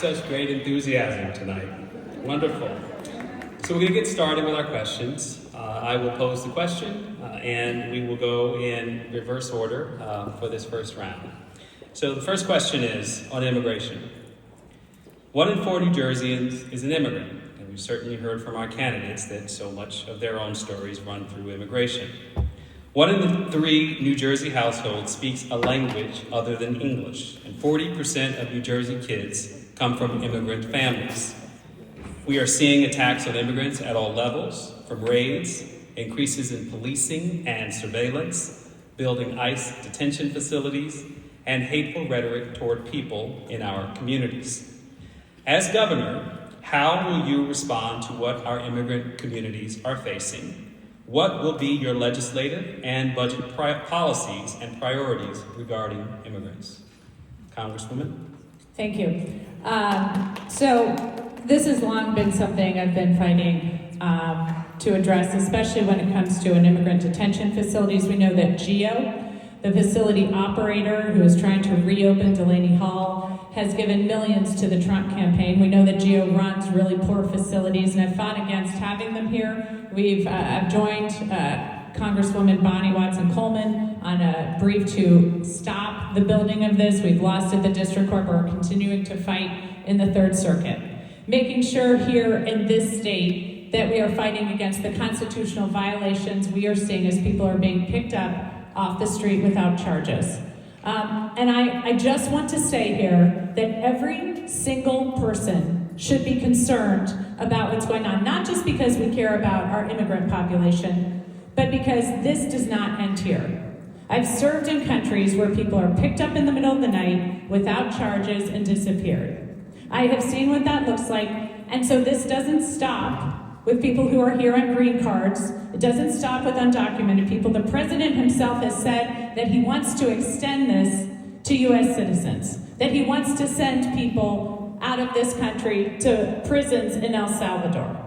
Such great enthusiasm tonight. Wonderful. So we're going to get started with our questions. I will pose the question, and we will go in reverse order for this first round. So the first question is on immigration. 1 in 4 New Jerseyans is an immigrant, and we've certainly heard from our candidates that so much of their own stories run through immigration. 1 in 3 New Jersey households speaks a language other than English, and 40% of New Jersey kids come from immigrant families. We are seeing attacks on immigrants at all levels, from raids, increases in policing and surveillance, building ICE detention facilities, and hateful rhetoric toward people in our communities. As governor, how will you respond to what our immigrant communities are facing? What will be your legislative and budget policies and priorities regarding immigrants? Congresswoman? Thank you. So this has long been something I've been fighting to address, especially when it comes to an immigrant detention facilities. We know that GEO, the facility operator who is trying to reopen Delaney Hall, has given millions to the Trump campaign. We know that GEO runs really poor facilities, and I've fought against having them here. I've joined Congresswoman Bonnie Watson-Coleman on a brief to stop the building of this. We've lost at the district court, but we're continuing to fight in the Third Circuit. Making sure here in this state that we are fighting against the constitutional violations we are seeing as people are being picked up off the street without charges. And I just want to say here that every single person should be concerned about what's going on, not just because we care about our immigrant population, but because this does not end here. I've served in countries where people are picked up in the middle of the night without charges and disappeared. I have seen what that looks like, and so this doesn't stop with people who are here on green cards. It doesn't stop with undocumented people. The president himself has said that he wants to extend this to U.S. citizens, that he wants to send people out of this country to prisons in El Salvador.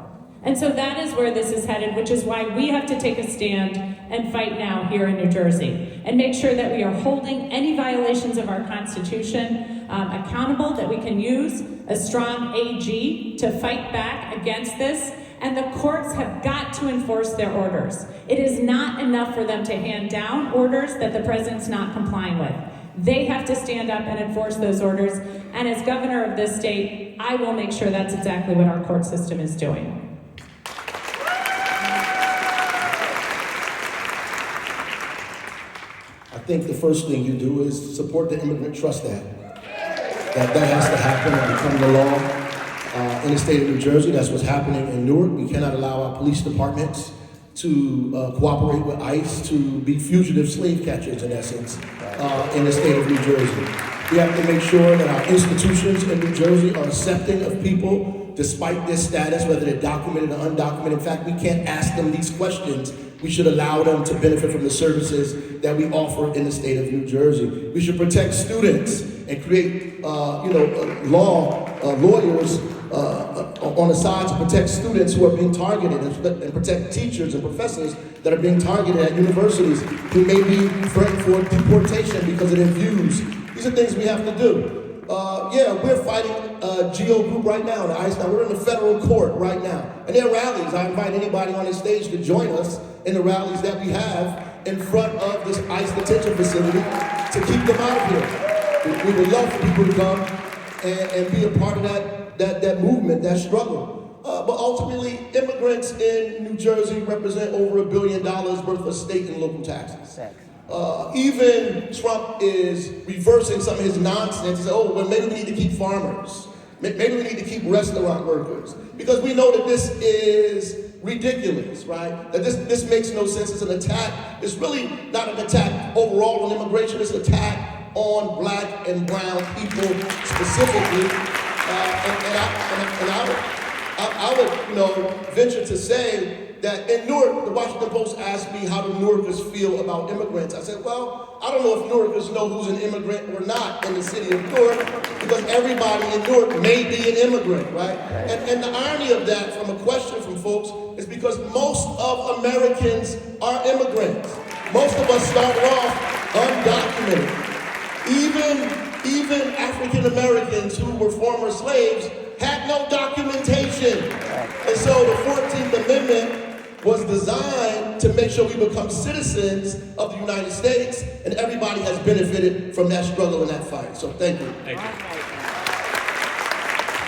And so that is where this is headed, which is why we have to take a stand and fight now here in New Jersey and make sure that we are holding any violations of our Constitution accountable, that we can use a strong AG to fight back against this. And the courts have got to enforce their orders. It is not enough for them to hand down orders that the president's not complying with. They have to stand up and enforce those orders. And as governor of this state, I will make sure that's exactly what our court system is doing. I think the first thing you do is support the Immigrant Trust Act. That has to happen and become the law. In the state of New Jersey, that's what's happening in Newark. We cannot allow our police departments to cooperate with ICE to be fugitive slave catchers, in essence, in the state of New Jersey. We have to make sure that our institutions in New Jersey are accepting of people despite their status, whether they're documented or undocumented. In fact, we can't ask them these questions. We should allow them to benefit from the services that we offer in the state of New Jersey. We should protect students and create, lawyers on the side to protect students who are being targeted and protect teachers and professors that are being targeted at universities who may be threatened for deportation because of their views. These are things we have to do. We're fighting GEO group right now, the ICE. Now we're in the federal court right now. And there are rallies. I invite anybody on this stage to join us in the rallies that we have in front of this ICE detention facility to keep them out of here. We would love for people to come and be a part of that movement, that struggle. But ultimately, immigrants in New Jersey represent over $1 billion worth of state and local taxes. Even Trump is reversing some of his nonsense. He said, maybe we need to keep farmers. Maybe we need to keep restaurant workers. Because we know that this is ridiculous, right? That this makes no sense. It's an attack. It's really not an attack overall on immigration. It's an attack on black and brown people specifically. I would venture to say that in Newark, the Washington Post asked me how do Newarkers feel about immigrants. I said, well, I don't know if Newarkers know who's an immigrant or not in the city of Newark, because everybody in Newark may be an immigrant, right? And the irony of that from a question from folks is because most of Americans are immigrants. Most of us start off undocumented. even African Americans who were former slaves had no documentation. And so the 14th Amendment was designed to make sure we become citizens of the United States, and everybody has benefited from that struggle and that fight. So thank you. Thank you.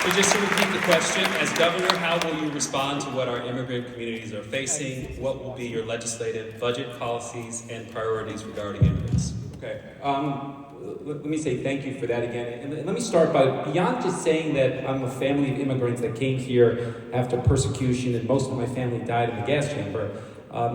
So just to repeat the question, as governor, how will you respond to what our immigrant communities are facing? What will be your legislative budget policies and priorities regarding immigrants? Okay. Let me say thank you for that again. And let me start by, beyond just saying that I'm a family of immigrants that came here after persecution and most of my family died in the gas chamber,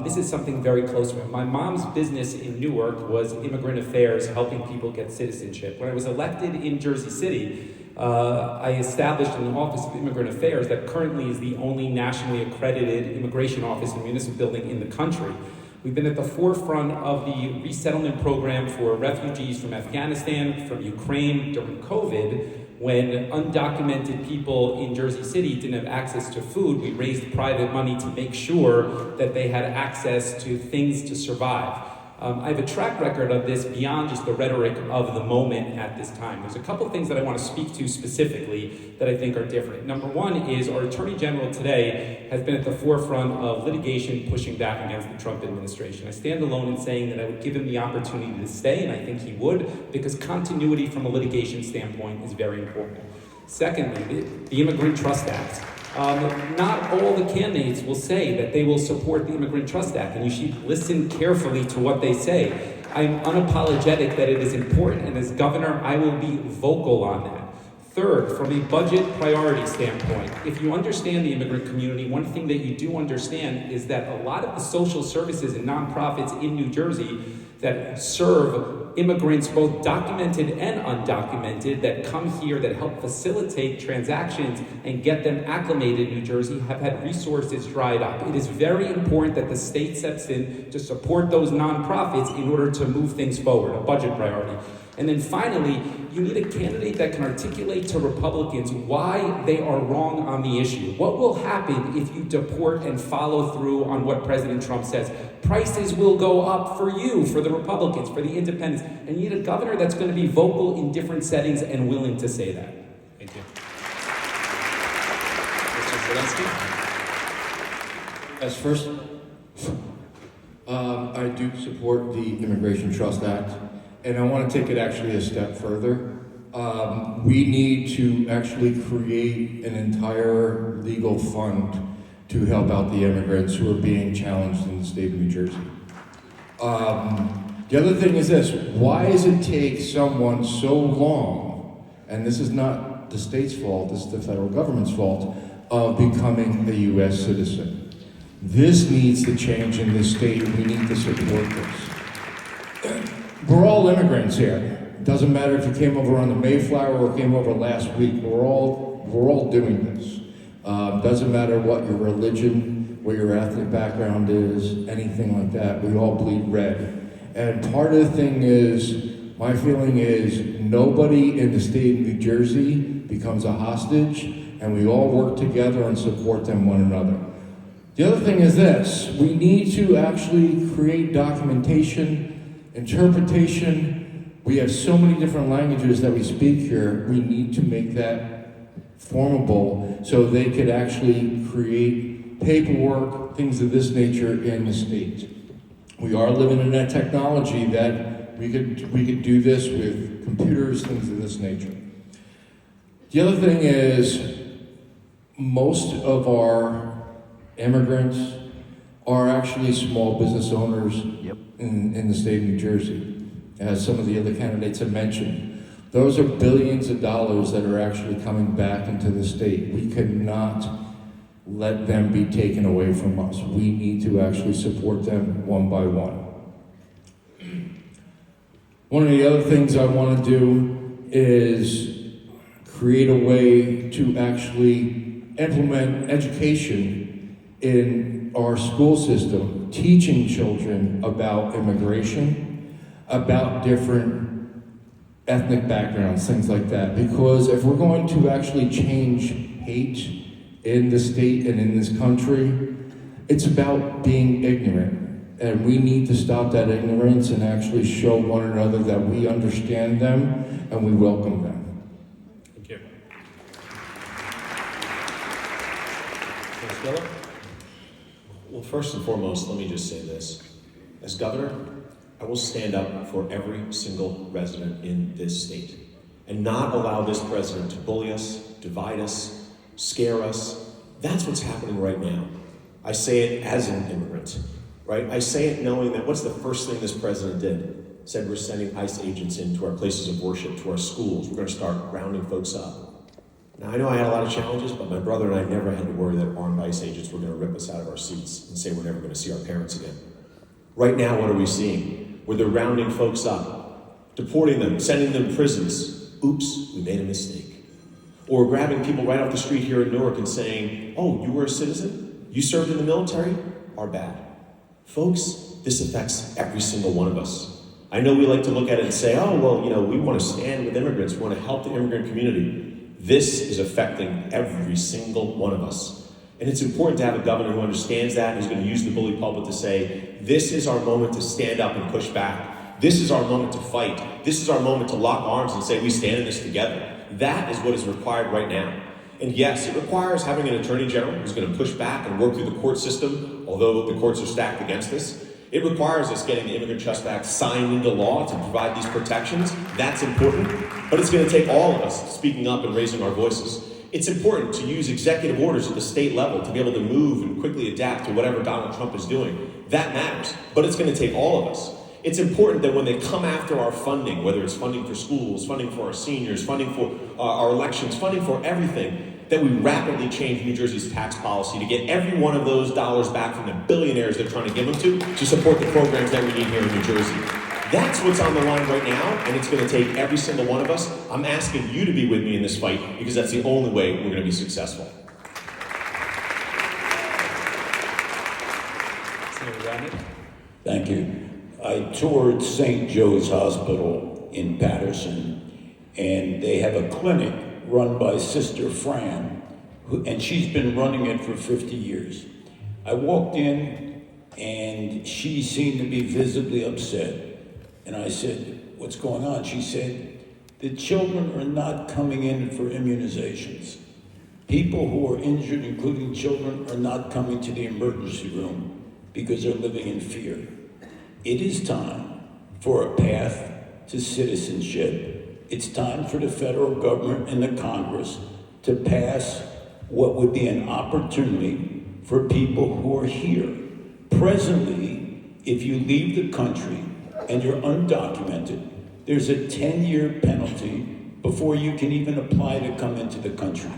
this is something very close to me. My mom's business in Newark was immigrant affairs, helping people get citizenship. When I was elected in Jersey City, I established an Office of Immigrant Affairs that currently is the only nationally accredited immigration office and municipal building in the country. We've been at the forefront of the resettlement program for refugees from Afghanistan, from Ukraine during COVID, when undocumented people in Jersey City didn't have access to food. We raised private money to make sure that they had access to things to survive. I have a track record of this beyond just the rhetoric of the moment at this time. There's a couple things that I want to speak to specifically that I think are different. Number one is our Attorney General today has been at the forefront of litigation pushing back against the Trump administration. I stand alone in saying that I would give him the opportunity to stay, and I think he would, because continuity from a litigation standpoint is very important. Secondly, the Immigrant Trust Act. Not all the candidates will say that they will support the Immigrant Trust Act, and you should listen carefully to what they say. I'm unapologetic that it is important, and as governor, I will be vocal on that. Third, from a budget priority standpoint, if you understand the immigrant community, one thing that you do understand is that a lot of the social services and nonprofits in New Jersey that serve immigrants, both documented and undocumented, that come here, that help facilitate transactions and get them acclimated in New Jersey, have had resources dried up. It is very important that the state steps in to support those nonprofits in order to move things forward, a budget priority. And then finally, you need a candidate that can articulate to Republicans why they are wrong on the issue. What will happen if you deport and follow through on what President Trump says? Prices will go up for you, for the Republicans, for the independents. And you need a governor that's going to be vocal in different settings and willing to say that. Thank you. Mr. Zelensky? As first, I do support the Immigration Trust Act, and I want to take it actually a step further. We need to actually create an entire legal fund to help out the immigrants who are being challenged in the state of New Jersey. The other thing is this: why does it take someone so long, and this is not the state's fault, this is the federal government's fault, of becoming a U.S. citizen? This needs to change in this state, and we need to support this. We're all immigrants here. It doesn't matter if you came over on the Mayflower or came over last week. We're all doing this. Doesn't matter what your religion, what your ethnic background is, anything like that. We all bleed red. And part of the thing is, my feeling is, nobody in the state of New Jersey becomes a hostage, and we all work together and support them one another. The other thing is this: we need to actually create documentation, interpretation. We have so many different languages that we speak here. We need to make that formable so they could actually create paperwork, things of this nature in the state. We are living in that technology that we could do this with computers, things of this nature. The other thing is, most of our immigrants are actually small business owners in the state of New Jersey, as some of the other candidates have mentioned. Those are billions of dollars that are actually coming back into the state. We cannot let them be taken away from us. We need to actually support them one by one. One of the other things I want to do is create a way to actually implement education in our school system, teaching children about immigration, about different ethnic backgrounds, things like that. Because if we're going to actually change hate in the state and in this country, it's about being ignorant. And we need to stop that ignorance and actually show one another that we understand them and we welcome them. Thank you. Ms. Miller? Well, first and foremost, let me just say this. As governor, I will stand up for every single resident in this state and not allow this president to bully us, divide us, scare us. That's what's happening right now. I say it as an immigrant, right? I say it knowing that what's the first thing this president did? Said we're sending ICE agents into our places of worship, to our schools. We're going to start rounding folks up. Now, I know I had a lot of challenges, but my brother and I never had to worry that armed ICE agents were going to rip us out of our seats and say we're never going to see our parents again. Right now, what are we seeing? Where they're rounding folks up, deporting them, sending them to prisons. Oops, we made a mistake. Or grabbing people right off the street here in Newark and saying, oh, you were a citizen? You served in the military? Our bad. Folks, this affects every single one of us. I know we like to look at it and say, oh, well, we want to stand with immigrants. We want to help the immigrant community. This is affecting every single one of us. And it's important to have a governor who understands that, who's going to use the bully pulpit to say, this is our moment to stand up and push back. This is our moment to fight. This is our moment to lock arms and say, we stand in this together. That is what is required right now. And yes, it requires having an attorney general who's going to push back and work through the court system, although the courts are stacked against us. It requires us getting the Immigrant Trust Act signed into law to provide these protections. That's important, but it's going to take all of us speaking up and raising our voices. It's important to use executive orders at the state level to be able to move and quickly adapt to whatever Donald Trump is doing. That matters, but it's going to take all of us. It's important that when they come after our funding, whether it's funding for schools, funding for our seniors, funding for our elections, funding for everything, that we rapidly change New Jersey's tax policy to get every one of those dollars back from the billionaires they're trying to give them to support the programs that we need here in New Jersey. That's what's on the line right now, and it's going to take every single one of us. I'm asking you to be with me in this fight because that's the only way we're going to be successful. Senator Rodney? Thank you. I toured St. Joe's Hospital in Patterson, and they have a clinic run by Sister Fran, and she's been running it for 50 years. I walked in, and she seemed to be visibly upset. And I said, what's going on? She said, the children are not coming in for immunizations. People who are injured, including children, are not coming to the emergency room because they're living in fear. It is time for a path to citizenship. It's time for the federal government and the Congress to pass what would be an opportunity for people who are here. Presently, if you leave the country and you're undocumented, there's a 10-year penalty before you can even apply to come into the country.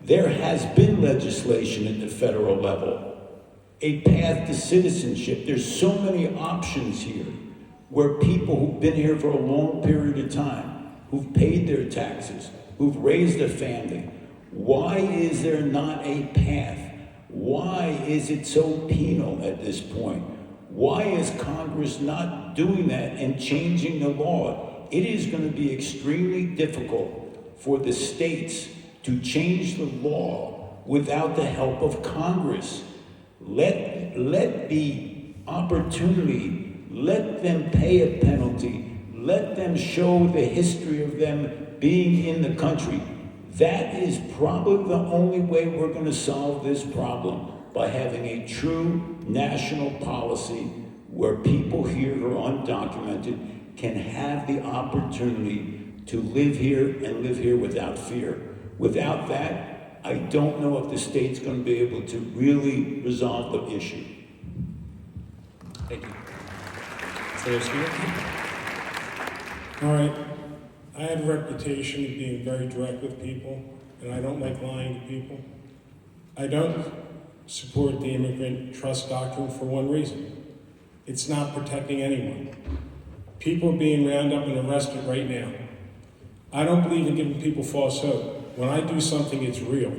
There has been legislation at the federal level, a path to citizenship. There's so many options here where people who've been here for a long period of time, who've paid their taxes, who've raised a family, why is there not a path? Why is it so penal at this point? Why is Congress not doing that and changing the law? It is going to be extremely difficult for the states to change the law without the help of Congress. Let the opportunity, let them pay a penalty, let them show the history of them being in the country. That is probably the only way we're going to solve this problem, by having a true national policy where people here who are undocumented can have the opportunity to live here and live here without fear. Without that, I don't know if the state's going to be able to really resolve the issue. Thank you. Senator Spear? All right. I have a reputation of being very direct with people, and I don't like lying to people. I don't support the immigrant trust doctrine for one reason. It's not protecting anyone. People are being rounded up and arrested right now. I don't believe in giving people false hope. When I do something, it's real.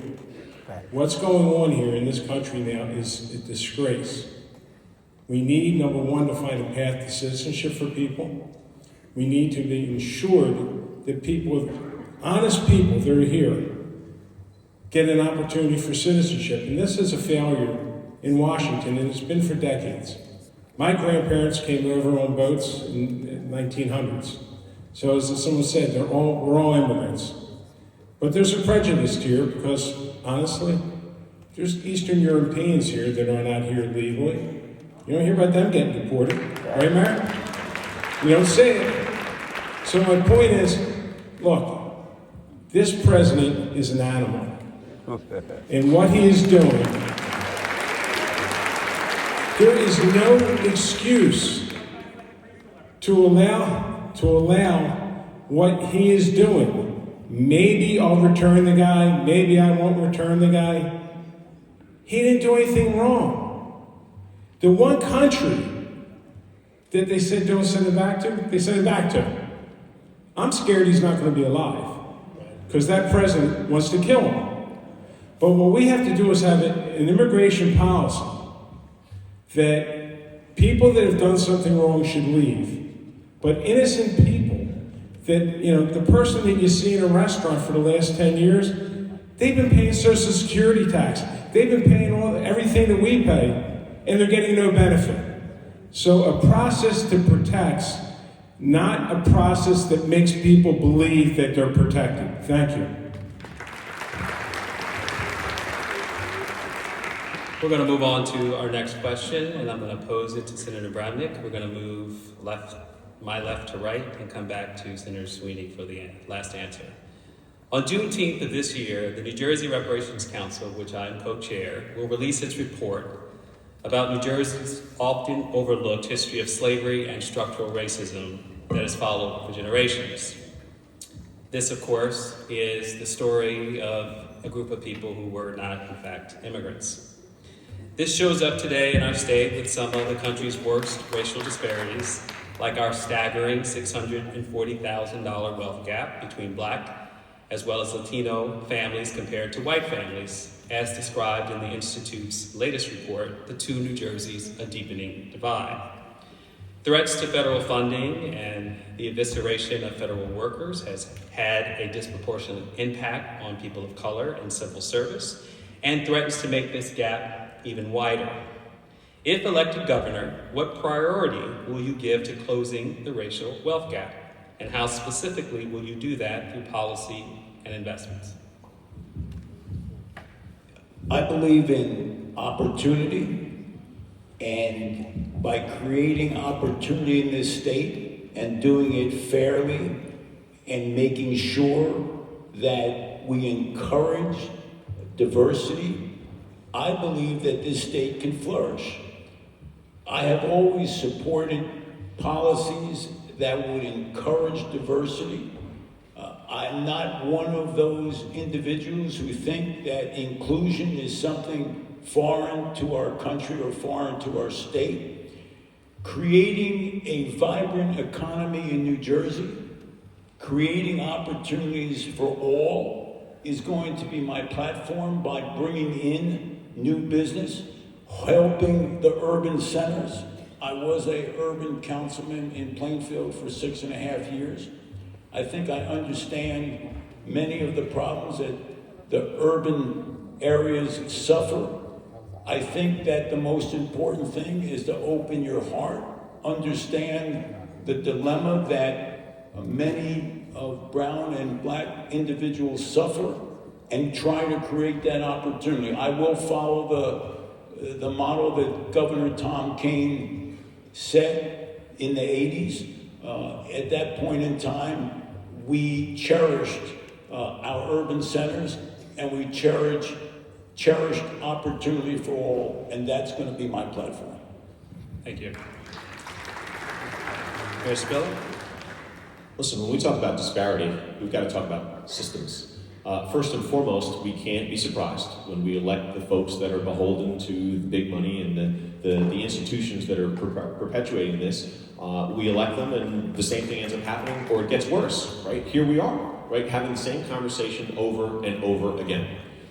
What's going on here in this country now is a disgrace. We need, number one, to find a path to citizenship for people. We need to be ensured that people, honest people that are here, get an opportunity for citizenship. And this is a failure in Washington, and it's been for decades. My grandparents came over on boats in the 1900s. So as someone said, we're all immigrants. But there's a prejudice here because, honestly, there's Eastern Europeans here that are not here legally. You don't hear about them getting deported, right, Mary? You don't say it. So my point is, look, this president is an animal. And what he is doing, there is no excuse to allow what he is doing. Maybe I'll return the guy, maybe I won't return the guy. He didn't do anything wrong. The one country that they said don't send him back to, they sent him back to. I'm scared he's not going to be alive because that president wants to kill him. But what we have to do is have an immigration policy that people that have done something wrong should leave. But innocent people, that, the person that you see in a restaurant for the last 10 years, they've been paying Social Security tax. They've been paying everything that we pay, and they're getting no benefit. So a process that protects, not a process that makes people believe that they're protected. Thank you. We're going to move on to our next question, and I'm going to pose it to Senator Bramnick. We're going to move my left to right and come back to Senator Sweeney for the last answer. On Juneteenth of this year, the New Jersey Reparations Council, which I am co-chair, will release its report about New Jersey's often overlooked history of slavery and structural racism that has followed for generations. This, of course, is the story of a group of people who were not, in fact, immigrants. This shows up today in our state with some of the country's worst racial disparities, like our staggering $640,000 wealth gap between Black as well as Latino families compared to white families, as described in the Institute's latest report, The Two New Jerseys, A Deepening Divide. Threats to federal funding and the evisceration of federal workers has had a disproportionate impact on people of color in civil service and threatens to make this gap even wider. If elected governor, what priority will you give to closing the racial wealth gap? And how specifically will you do that through policy and investments? I believe in opportunity, and by creating opportunity in this state and doing it fairly and making sure that we encourage diversity, I believe that this state can flourish. I have always supported policies that would encourage diversity. I'm not one of those individuals who think that inclusion is something foreign to our country or foreign to our state. Creating a vibrant economy in New Jersey, creating opportunities for all is going to be my platform by bringing in new business, helping the urban centers. I was an urban councilman in Plainfield for 6.5 years. I think I understand many of the problems that the urban areas suffer. I think that the most important thing is to open your heart, understand the dilemma that many of brown and Black individuals suffer, and try to create that opportunity. I will follow the model that Governor Tom Kean set in the 80s. At that point in time, we cherished our urban centers, and we cherished opportunity for all, and that's going to be my platform. Thank you. Mayor Spiller? Listen, when we talk about disparity, we've got to talk about systems. First and foremost, we can't be surprised when we elect the folks that are beholden to the big money and the institutions that are perpetuating this. We elect them, and the same thing ends up happening, or it gets worse, right? Here we are, right, having the same conversation over and over again.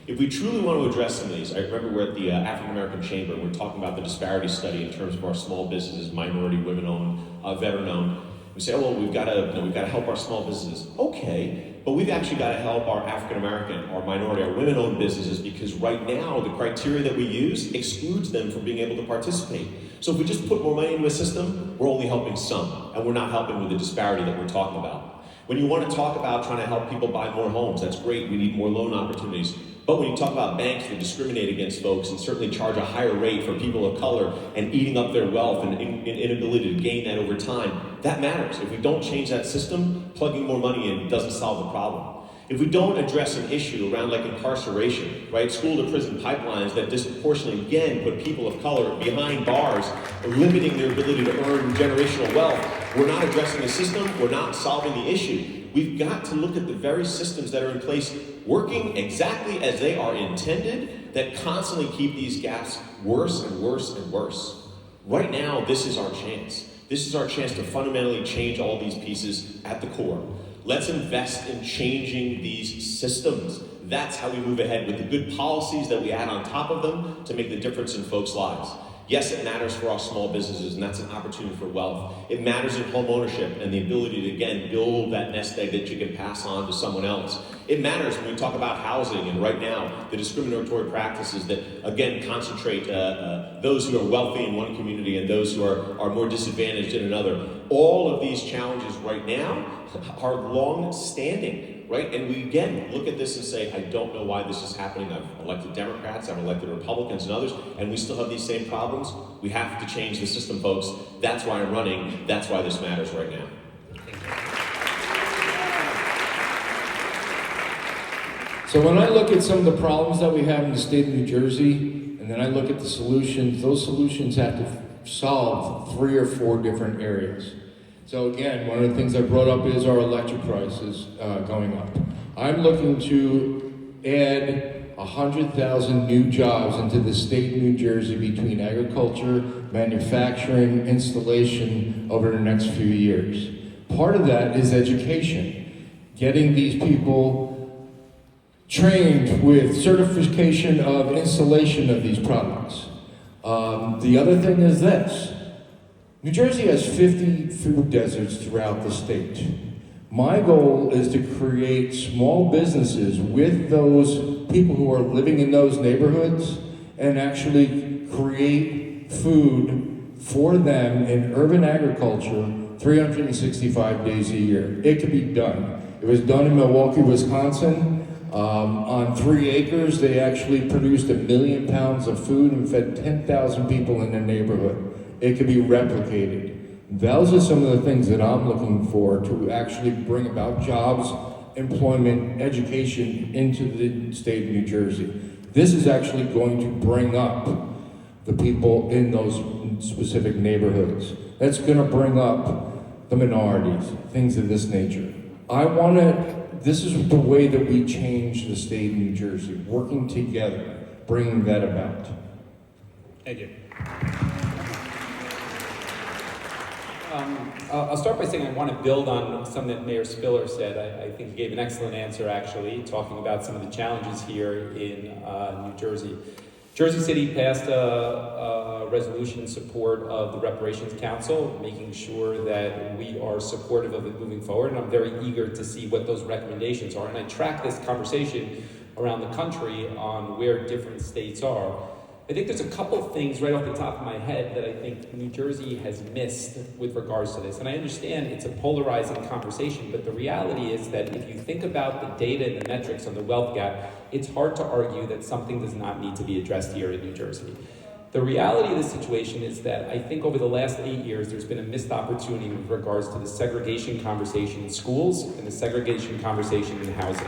If we truly want to address some of these, I remember we're at the African American Chamber, and we're talking about the disparity study in terms of our small businesses, minority, women-owned, veteran-owned. We say, oh, well, we've got to help our small businesses. Okay, but we've actually got to help our African American, our minority, our women-owned businesses, because right now the criteria that we use excludes them from being able to participate. So if we just put more money into a system, we're only helping some, and we're not helping with the disparity that we're talking about. When you want to talk about trying to help people buy more homes, that's great, we need more loan opportunities. But when you talk about banks that discriminate against folks and certainly charge a higher rate for people of color and eating up their wealth and inability to gain that over time, that matters. If we don't change that system, plugging more money in doesn't solve the problem. If we don't address an issue around like incarceration, right, school to prison pipelines that disproportionately, again, put people of color behind bars, limiting their ability to earn generational wealth, we're not addressing the system, we're not solving the issue. We've got to look at the very systems that are in place working exactly as they are intended that constantly keep these gaps worse and worse and worse. Right now, this is our chance. This is our chance to fundamentally change all these pieces at the core. Let's invest in changing these systems. That's how we move ahead with the good policies that we add on top of them to make the difference in folks' lives. Yes, it matters for our small businesses, and that's an opportunity for wealth. It matters in home ownership and the ability to, again, build that nest egg that you can pass on to someone else. It matters when we talk about housing, and right now, the discriminatory practices that, again, concentrate those who are wealthy in one community and those who are more disadvantaged in another. All of these challenges right now are long-standing, right? And we, again, look at this and say, I don't know why this is happening. I've elected Democrats, I've elected Republicans and others, and we still have these same problems. We have to change the system, folks. That's why I'm running. That's why this matters right now. So when I look at some of the problems that we have in the state of New Jersey, and then I look at the solutions, those solutions have to solve 3 or 4 different areas. So again, one of the things I brought up is our electric prices going up. I'm looking to add 100,000 new jobs into the state of New Jersey between agriculture, manufacturing, installation over the next few years. Part of that is education, getting these people trained with certification of installation of these products. The other thing is this. New Jersey has 50 food deserts throughout the state. My goal is to create small businesses with those people who are living in those neighborhoods and actually create food for them in urban agriculture 365 days a year. It can be done. It was done in Milwaukee, Wisconsin. On 3 acres, they actually produced 1 million pounds of food and fed 10,000 people in their neighborhood. It can be replicated. Those are some of the things that I'm looking for to actually bring about jobs, employment, education into the state of New Jersey. This is actually going to bring up the people in those specific neighborhoods. That's going to bring up the minorities, things of this nature. This is the way that we change the state of New Jersey, working together, bringing that about. Thank you. I'll start by saying I want to build on something that Mayor Spiller said. I think he gave an excellent answer, actually, talking about some of the challenges here in New Jersey. Jersey City passed a resolution in support of the Reparations Council, making sure that we are supportive of it moving forward, and I'm very eager to see what those recommendations are. And I track this conversation around the country on where different states are. I think there's a couple things right off the top of my head that I think New Jersey has missed with regards to this. And I understand it's a polarizing conversation, but the reality is that if you think about the data and the metrics on the wealth gap, it's hard to argue that something does not need to be addressed here in New Jersey. The reality of the situation is that I think over the last 8 years, there's been a missed opportunity with regards to the segregation conversation in schools and the segregation conversation in housing.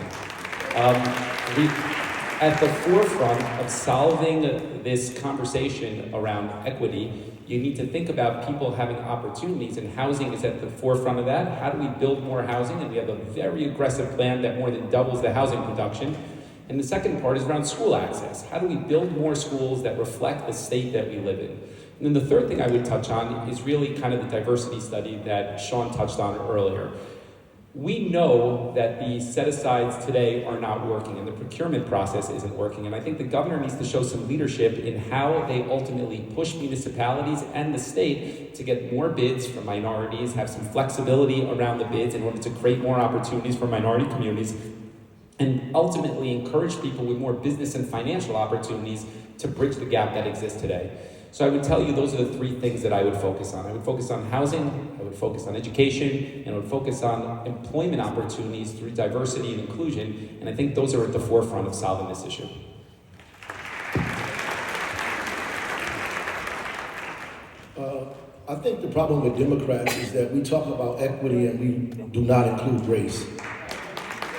At the forefront of solving this conversation around equity, you need to think about people having opportunities, and housing is at the forefront of that. How do we build more housing? And we have a very aggressive plan that more than doubles the housing production. And the second part is around school access. How do we build more schools that reflect the state that we live in? And then the third thing I would touch on is really kind of the diversity study that Sean touched on earlier. We know that the set-asides today are not working and the procurement process isn't working, and I think the governor needs to show some leadership in how they ultimately push municipalities and the state to get more bids for minorities, have some flexibility around the bids in order to create more opportunities for minority communities, and ultimately encourage people with more business and financial opportunities to bridge the gap that exists today. So I would tell you those are the three things that I would focus on. I would focus on housing, I would focus on education, and I would focus on employment opportunities through diversity and inclusion, and I think those are at the forefront of solving this issue. I think the problem with Democrats is that we talk about equity and we do not include race.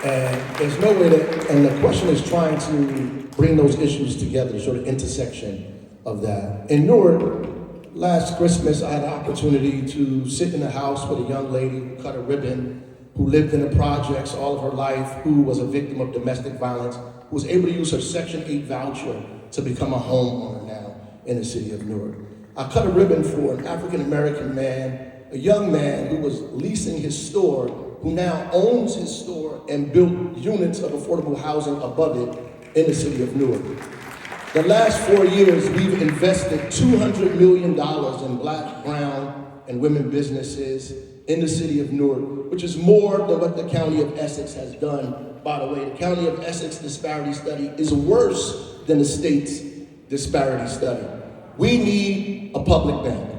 And there's no way that, and the question is trying to bring those issues together, the sort of intersection of that. In Newark, last Christmas, I had an opportunity to sit in the house with a young lady who cut a ribbon, who lived in the projects all of her life, who was a victim of domestic violence, who was able to use her Section 8 voucher to become a homeowner now in the city of Newark. I cut a ribbon for an African-American man, a young man who was leasing his store, who now owns his store and built units of affordable housing above it in the city of Newark. The last 4 years, we've invested $200 million in Black, brown, and women businesses in the city of Newark, which is more than what the County of Essex has done. By the way, the County of Essex disparity study is worse than the state's disparity study. We need a public bank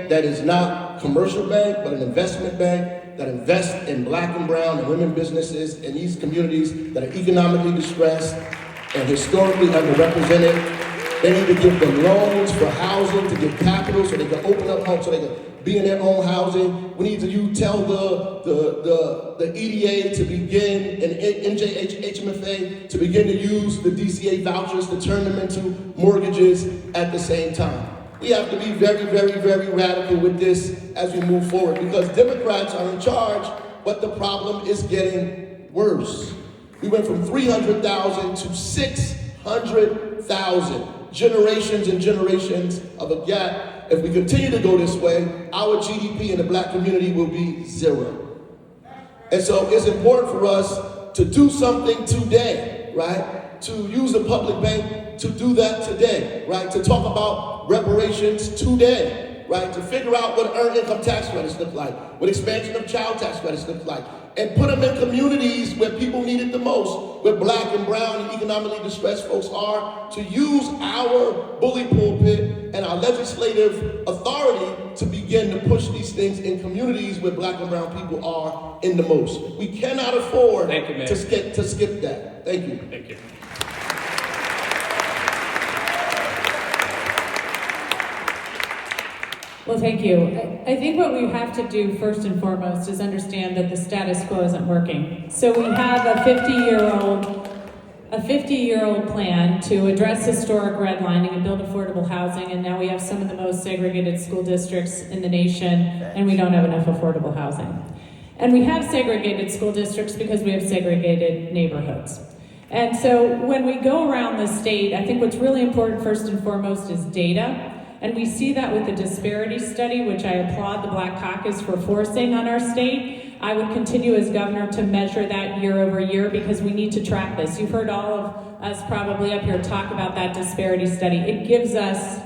that is not a commercial bank, but an investment bank that invests in Black and brown and women businesses in these communities that are economically distressed and historically underrepresented. They need to give them loans for housing, to get capital so they can open up homes, so they can be in their own housing. We need to tell the EDA to begin, and HMFA to begin to use the DCA vouchers to turn them into mortgages at the same time. We have to be very, very, very radical with this as we move forward, because Democrats are in charge, but the problem is getting worse. We went from 300,000 to 600,000. Generations and generations of a gap. If we continue to go this way, our GDP in the Black community will be zero. And so it's important for us to do something today, right? To use the public bank to do that today, right? To talk about reparations today, right? To figure out what earned income tax credits look like, what expansion of child tax credits look like, and put them in communities where people need it the most, where Black and brown and economically distressed folks are, to use our bully pulpit and our legislative authority to begin to push these things in communities where Black and brown people are in the most. We cannot afford to skip that. Thank you. Thank you. Well, thank you. I think what we have to do first and foremost is understand that the status quo isn't working. So we have a 50-year-old plan to address historic redlining and build affordable housing, and now we have some of the most segregated school districts in the nation, and we don't have enough affordable housing. And we have segregated school districts because we have segregated neighborhoods. And so when we go around the state, I think what's really important first and foremost is data. And we see that with the disparity study, which I applaud the Black Caucus for forcing on our state. I would continue as governor to measure that year over year because we need to track this. You've heard all of us probably up here talk about that disparity study. It gives us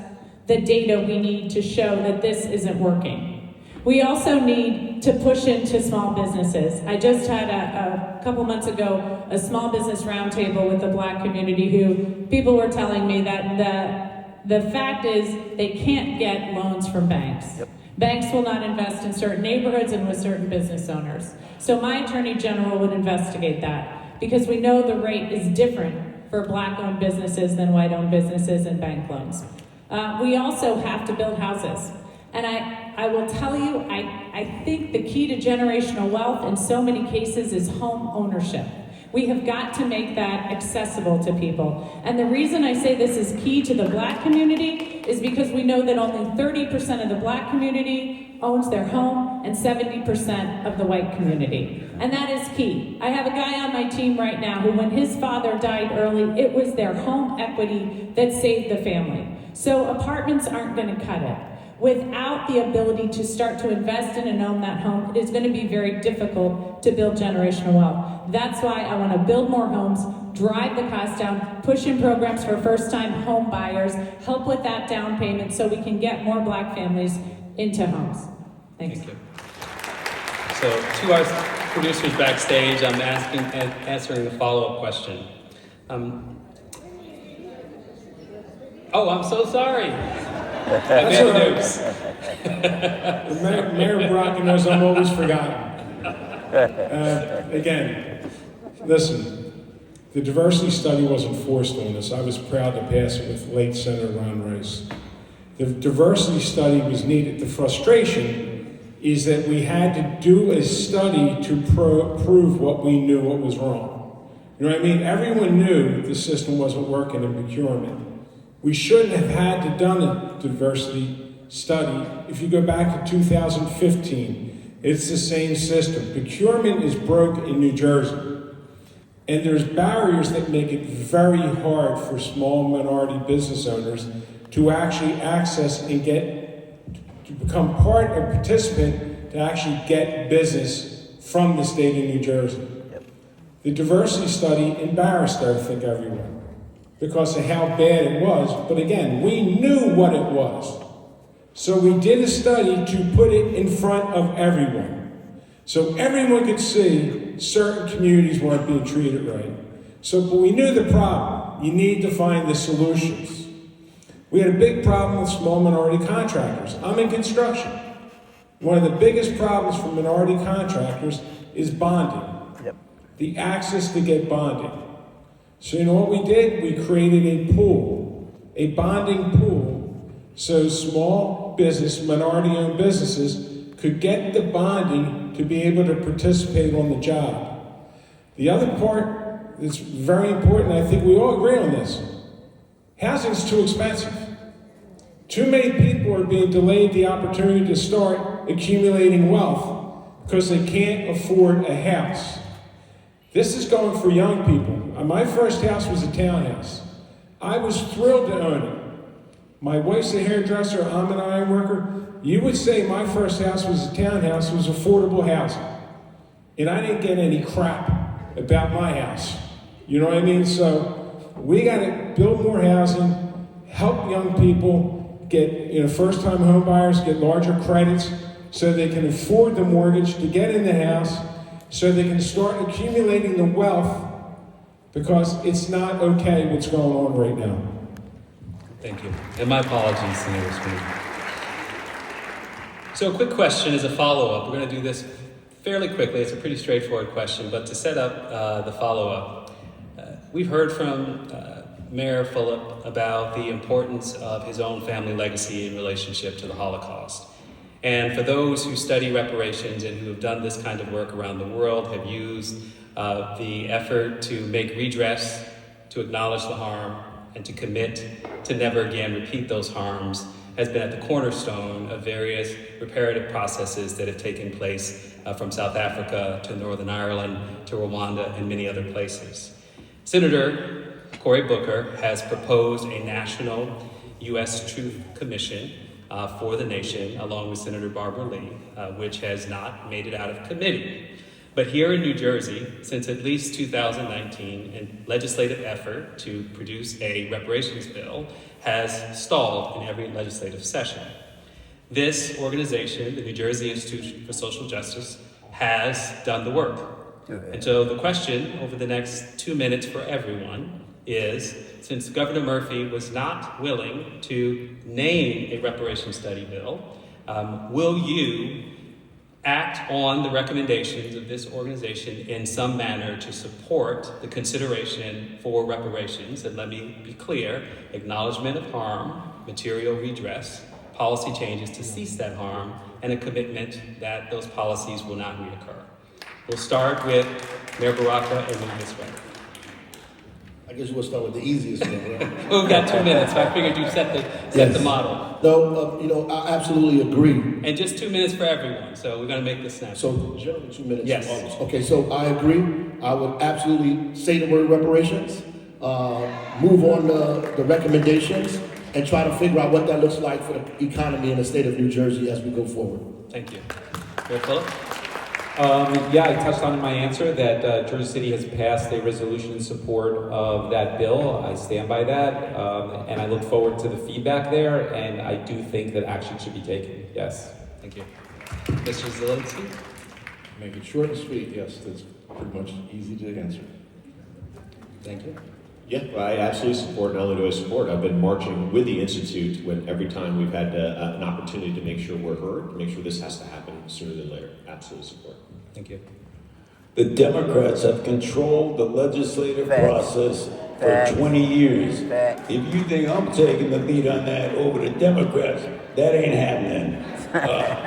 the data we need to show that this isn't working. We also need to push into small businesses. I just had a couple months ago a small business roundtable with the Black community who people were telling me that the fact is they can't get loans from banks. Yep. Banks will not invest in certain neighborhoods and with certain business owners. So my Attorney General would investigate that because we know the rate is different for Black-owned businesses than white-owned businesses and bank loans. We also have to build houses. And I will tell you, I think the key to generational wealth in so many cases is home ownership. We have got to make that accessible to people. And the reason I say this is key to the Black community is because we know that only 30% of the Black community owns their home and 70% of the white community. And that is key. I have a guy on my team right now who, when his father died early, it was their home equity that saved the family. So apartments aren't going to cut it. Without the ability to start to invest in and own that home, it is going to be very difficult to build generational wealth. That's why I want to build more homes, drive the cost down, push in programs for first-time home buyers, help with that down payment so we can get more Black families into homes. Thanks. Thank you. So to our producers backstage, I'm answering the follow-up question. Oh, I'm so sorry. That's all right. Mayor Baraka knows I'm always forgotten. Again, listen, the diversity study wasn't forced on us. I was proud to pass it with late Senator Ron Rice. The diversity study was needed. The frustration is that we had to do a study to prove what we knew what was wrong. You know what I mean? Everyone knew the system wasn't working in procurement. We shouldn't have had to done a diversity study. If you go back to 2015, it's the same system. Procurement is broke in New Jersey. And there's barriers that make it very hard for small minority business owners to actually access and to become part or participant to actually get business from the state of New Jersey. The diversity study embarrassed, I think, everyone because of how bad it was. But again, we knew what it was. So we did a study to put it in front of everyone. So everyone could see certain communities weren't being treated right. But we knew the problem. You need to find the solutions. We had a big problem with small minority contractors. I'm in construction. One of the biggest problems for minority contractors is bonding. The access to get bonding. So you know what we did? We created a pool, a bonding pool, so small business, minority-owned businesses could get the bonding to be able to participate on the job. The other part that's very important, I think we all agree on this, housing is too expensive. Too many people are being delayed the opportunity to start accumulating wealth because they can't afford a house. This is going for young people. My first house was a townhouse. I was thrilled to own it. My wife's a hairdresser, I'm an iron worker. You would say my first house was a townhouse, it was affordable housing. And I didn't get any crap about my house. You know what I mean? So we got to build more housing, help young people get, first-time home buyers get larger credits so they can afford the mortgage to get in the house, so they can start accumulating the wealth, because it's not okay what's going on right now. Thank you. And my apologies, Senator Sweeney. So a quick question as a follow-up. We're going to do this fairly quickly. It's a pretty straightforward question, but to set up the follow-up, we've heard from Mayor Fulop about the importance of his own family legacy in relationship to the Holocaust. And for those who study reparations and who have done this kind of work around the world, have used the effort to make redress, to acknowledge the harm, and to commit to never again repeat those harms, has been at the cornerstone of various reparative processes that have taken place from South Africa to Northern Ireland to Rwanda and many other places. Senator Cory Booker has proposed a national U.S. Truth Commission for the nation, along with Senator Barbara Lee, which has not made it out of committee. But here in New Jersey, since at least 2019, a legislative effort to produce a reparations bill has stalled in every legislative session. This organization, the New Jersey Institute for Social Justice, has done the work. And so the question over the next 2 minutes for everyone is, since Governor Murphy was not willing to name a reparations study bill, will you act on the recommendations of this organization in some manner to support the consideration for reparations? And let me be clear, acknowledgement of harm, material redress, policy changes to cease that harm, and a commitment that those policies will not reoccur. We'll start with Mayor Baraka and move this way. I guess you will start with the easiest one, right? We've got 2 minutes, so I figured you'd set the model. No, I absolutely agree. And just 2 minutes for everyone, so we're going to make this snap. So, generally 2 minutes. Yes. Okay, so I agree. I would absolutely say the word reparations, move on the recommendations, and try to figure out what that looks like for the economy in the state of New Jersey as we go forward. Thank you. Mayor Phillip? Yeah, I touched on in my answer that Jersey City has passed a resolution in support of that bill. I stand by that, and I look forward to the feedback there, and I do think that action should be taken, yes. Thank you. Mr. Zielinski? Make it short and sweet, yes, that's pretty much easy to answer. Thank you. Yeah, well, I absolutely support. Not only do I support, I've been marching with the Institute when every time we've had an opportunity to make sure we're heard, to make sure this has to happen sooner than later. Absolutely support. Thank you. The Democrats have controlled the legislative process for 20 years. If you think I'm taking the lead on that over the Democrats, that ain't happening.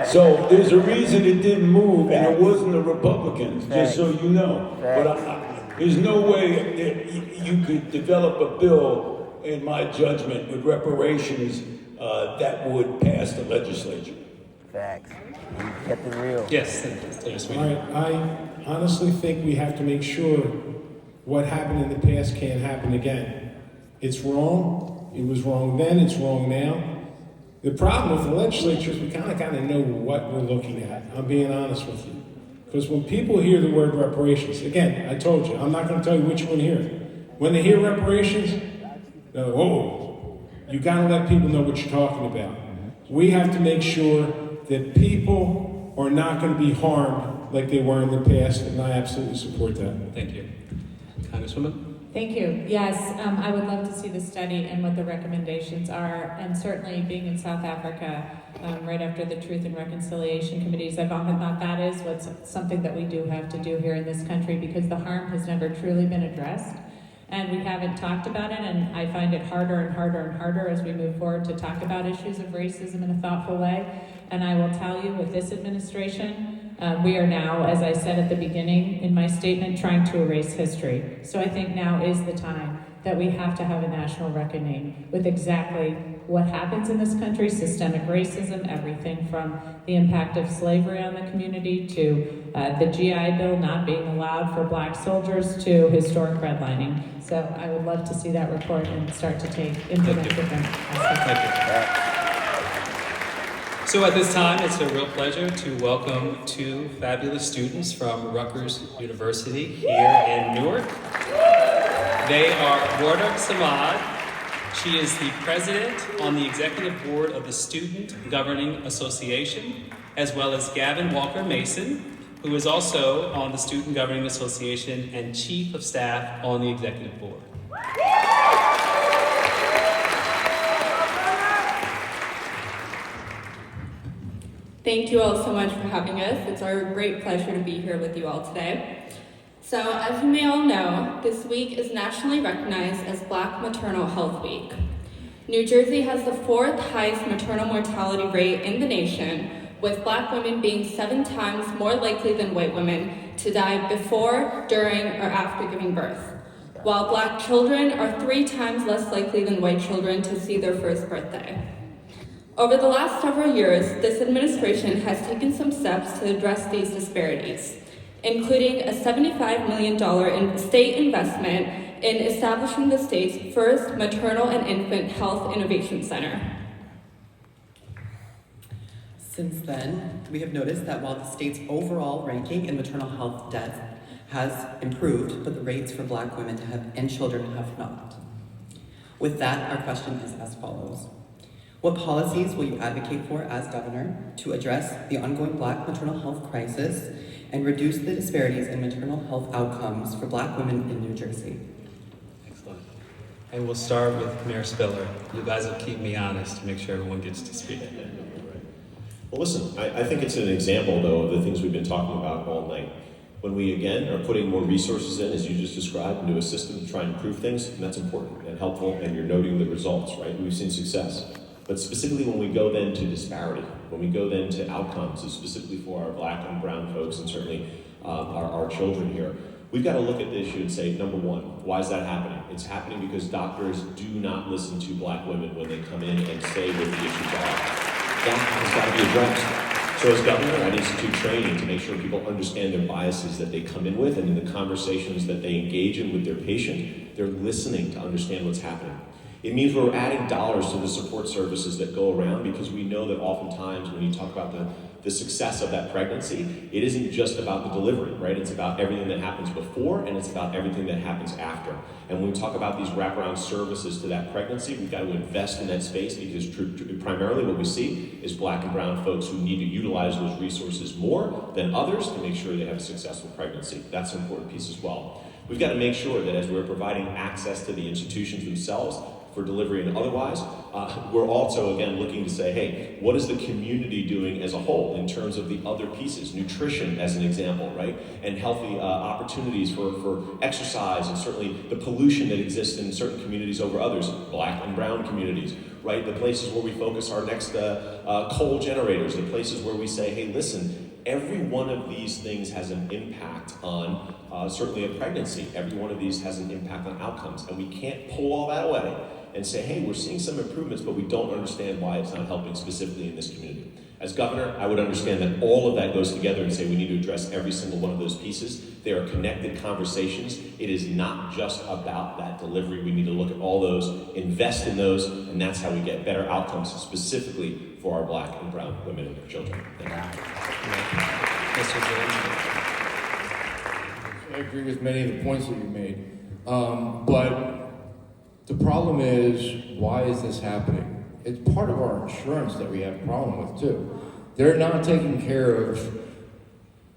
So there's a reason it didn't move, and it wasn't the Republicans, just so you know. But there's no way that you could develop a bill, in my judgment, with reparations that would pass the legislature. Facts. You kept it real. Yes, All right, I honestly think we have to make sure what happened in the past can't happen again. It's wrong. It was wrong then. It's wrong now. The problem with the legislature is we kind of know what we're looking at. I'm being honest with you. Because when people hear the word reparations, again, I told you, I'm not going to tell you which one here. When they hear reparations, they're like, whoa, you got to let people know what you're talking about. We have to make sure that people are not going to be harmed like they were in the past, and I absolutely support that. Thank you. Congresswoman? Thank you. Yes, I would love to see the study and what the recommendations are, and certainly being in South Africa right after the Truth and Reconciliation Committees, I've often thought that is what's something that we do have to do here in this country, because the harm has never truly been addressed, and we haven't talked about it, and I find it harder and harder and harder as we move forward to talk about issues of racism in a thoughtful way. And I will tell you, with this administration, we are now, as I said at the beginning in my statement, trying to erase history. So I think now is the time that we have to have a national reckoning with exactly what happens in this country, systemic racism, everything from the impact of slavery on the community to the GI Bill not being allowed for black soldiers to historic redlining. So I would love to see that report and start to implement different aspects. Thank you. So at this time, it's a real pleasure to welcome two fabulous students from Rutgers University here in Newark. They are Warda Samad. She is the president on the executive board of the Student Governing Association, as well as Gavin Walker Mason, who is also on the Student Governing Association and chief of staff on the executive board. Thank you all so much for having us. It's our great pleasure to be here with you all today. So, as you may all know, this week is nationally recognized as Black Maternal Health Week. New Jersey has the 4th highest maternal mortality rate in the nation, with Black women being 7 times more likely than white women to die before, during, or after giving birth, while Black children are 3 times less likely than white children to see their first birthday. Over the last several years, this administration has taken some steps to address these disparities, including a $75 million state investment in establishing the state's first maternal and infant health innovation center. Since then, we have noticed that while the state's overall ranking in maternal health deaths has improved, but the rates for Black women and children have not. With that, our question is as follows. What policies will you advocate for as governor to address the ongoing Black maternal health crisis and reduce the disparities in maternal health outcomes for Black women in New Jersey? Excellent. And we'll start with Mayor Spiller. You guys will keep me honest to make sure everyone gets to speak. Well, listen, I think it's an example, though, of the things we've been talking about all night. When we, again, are putting more resources in, as you just described, into a system to try and improve things, and that's important and helpful, and you're noting the results, right? We've seen success. But specifically when we go then to disparity, when we go then to outcomes, so specifically for our Black and brown folks, and certainly our children here, we've got to look at the issue and say, number one, why is that happening? It's happening because doctors do not listen to Black women when they come in and say what the issues are. That has got to be addressed. So as governor, I institute training to make sure people understand their biases that they come in with, and in the conversations that they engage in with their patient, they're listening to understand what's happening. It means we're adding dollars to the support services that go around, because we know that oftentimes when you talk about the success of that pregnancy, it isn't just about the delivery, right? It's about everything that happens before, and it's about everything that happens after. And when we talk about these wraparound services to that pregnancy, we've got to invest in that space, because primarily what we see is Black and brown folks who need to utilize those resources more than others to make sure they have a successful pregnancy. That's an important piece as well. We've got to make sure that as we're providing access to the institutions themselves for delivery and otherwise, we're also, again, looking to say, hey, what is the community doing as a whole in terms of the other pieces? Nutrition, as an example, right? And healthy opportunities for exercise, and certainly the pollution that exists in certain communities over others, Black and brown communities, right? The places where we focus our next coal generators, the places where we say, hey, listen, every one of these things has an impact on certainly a pregnancy. Every one of these has an impact on outcomes. And we can't pull all that away and say, hey, we're seeing some improvements, but we don't understand why it's not helping specifically in this community. As governor, I would understand that all of that goes together and say we need to address every single one of those pieces. They are connected conversations. It is not just about that delivery. We need to look at all those, invest in those, and that's how we get better outcomes specifically for our Black and brown women and their children. Thank you. Mr. James. I agree with many of the points that you made, but the problem is, why is this happening? It's part of our insurance that we have a problem with too. They're not taking care of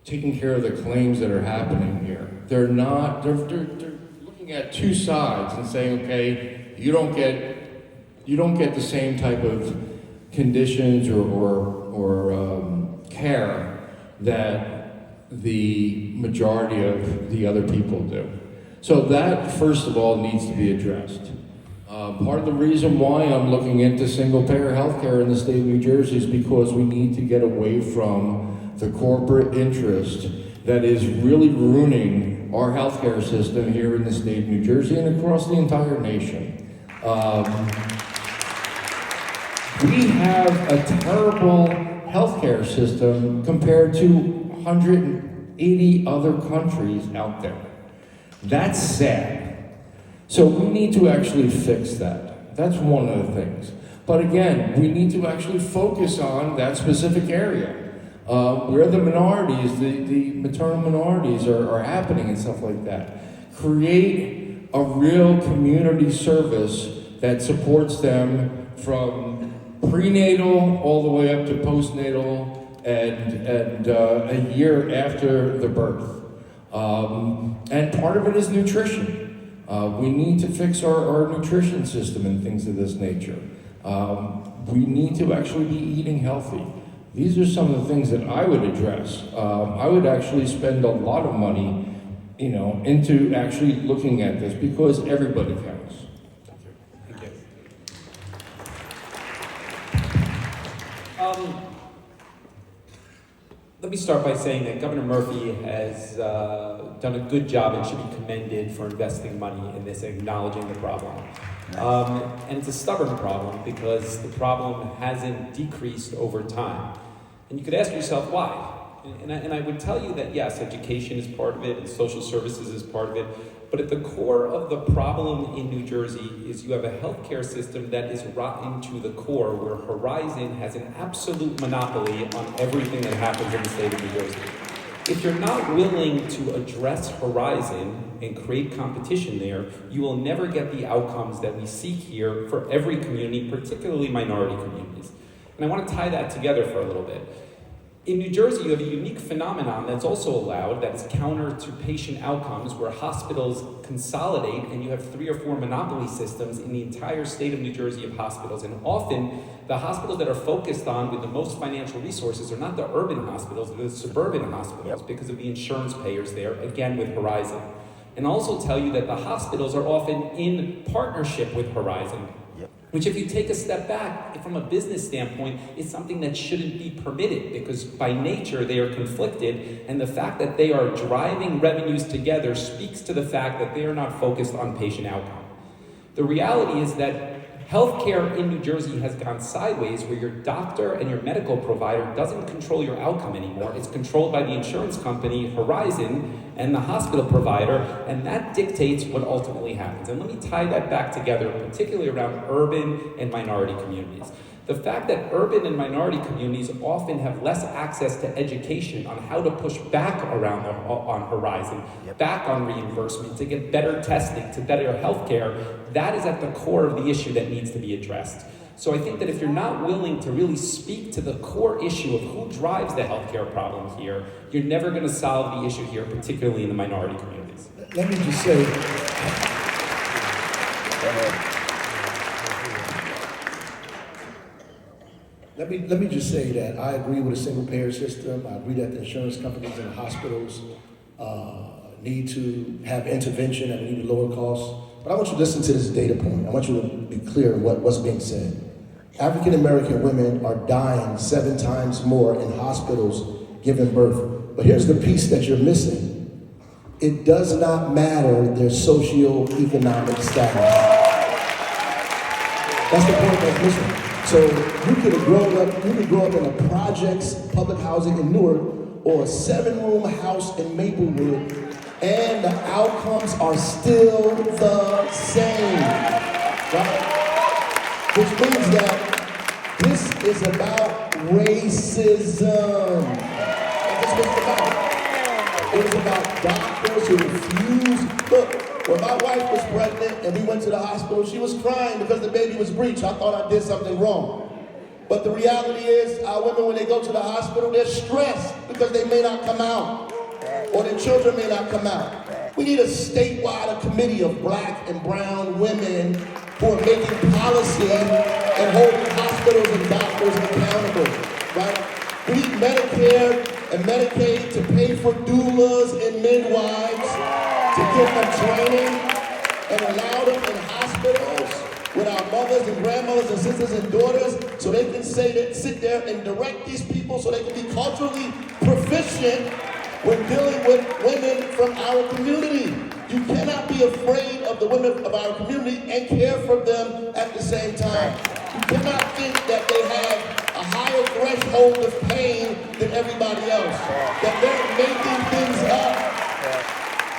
the claims that are happening here. They're looking at two sides and saying, okay, you don't get the same type of conditions or care that the majority of the other people do. So that, first of all, needs to be addressed. Part of the reason why I'm looking into single-payer healthcare in the state of New Jersey is because we need to get away from the corporate interest that is really ruining our healthcare system here in the state of New Jersey and across the entire nation. We have a terrible healthcare system compared to 180 other countries out there. That's sad. So we need to actually fix that. That's one of the things. But again, we need to actually focus on that specific area where the minorities, the maternal minorities are happening and stuff like that. Create a real community service that supports them from prenatal all the way up to postnatal and a year after the birth. And part of it is nutrition. We need to fix our nutrition system and things of this nature. We need to actually be eating healthy. These are some of the things that I would address. I would actually spend a lot of money, into actually looking at this because everybody counts. Thank you. Let me start by saying that Governor Murphy has done a good job and should be commended for investing money in this, acknowledging the problem. And it's a stubborn problem because the problem hasn't decreased over time. And you could ask yourself why. And I would tell you that yes, education is part of it, and social services is part of it, but at the core of the problem in New Jersey is you have a healthcare system that is rotten to the core, where Horizon has an absolute monopoly on everything that happens in the state of New Jersey. If you're not willing to address Horizon and create competition there, you will never get the outcomes that we seek here for every community, particularly minority communities. And I want to tie that together for a little bit. In New Jersey, you have a unique phenomenon that's also allowed, that is counter to patient outcomes, where hospitals consolidate and you have 3 or 4 monopoly systems in the entire state of New Jersey of hospitals. And often, the hospitals that are focused on with the most financial resources are not the urban hospitals, they're the suburban hospitals because of the insurance payers there, again with Horizon. And I'll also tell you that the hospitals are often in partnership with Horizon. Which, if you take a step back, from a business standpoint, is something that shouldn't be permitted, because by nature they are conflicted, and the fact that they are driving revenues together speaks to the fact that they are not focused on patient outcome. The reality is that healthcare in New Jersey has gone sideways, where your doctor and your medical provider doesn't control your outcome anymore. It's controlled by the insurance company, Horizon, and the hospital provider, and that dictates what ultimately happens. And let me tie that back together, particularly around urban and minority communities. The fact that urban and minority communities often have less access to education on how to push back around on Horizon, back on reimbursement, to get better testing, to better healthcare, that is at the core of the issue that needs to be addressed. So I think that if you're not willing to really speak to the core issue of who drives the healthcare problem here, you're never going to solve the issue here, particularly in the minority community. please. Let me just say, let me just say that I agree with a single payer system. I agree that the insurance companies and hospitals need to have intervention and we need to lower costs. But I want you to listen to this data point. I want you to be clear in what's being said. African American women are dying 7 times more in hospitals giving birth. But here's the piece that you're missing. It does not matter their socioeconomic status. That's the point that's missing. So you could grow up in a projects, public housing in Newark, or a 7-room house in Maplewood, and the outcomes are still the same, right? Which means that this is about racism. That's what it's about. It was about doctors who refused. Look, when my wife was pregnant and we went to the hospital, she was crying because the baby was breech. I thought I did something wrong. But the reality is, our women, when they go to the hospital, they're stressed because they may not come out, or their children may not come out. We need a statewide committee of black and brown women who are making policy and holding hospitals and doctors accountable, right? We need Medicare and Medicaid to pay for doulas and midwives, to give them training and allow them in hospitals with our mothers and grandmothers and sisters and daughters so they can sit there and direct these people so they can be culturally proficient when dealing with women from our community. You cannot be afraid of the women of our community and care for them at the same time. You cannot think that they have a higher threshold of pain than everybody else, that they're making things up,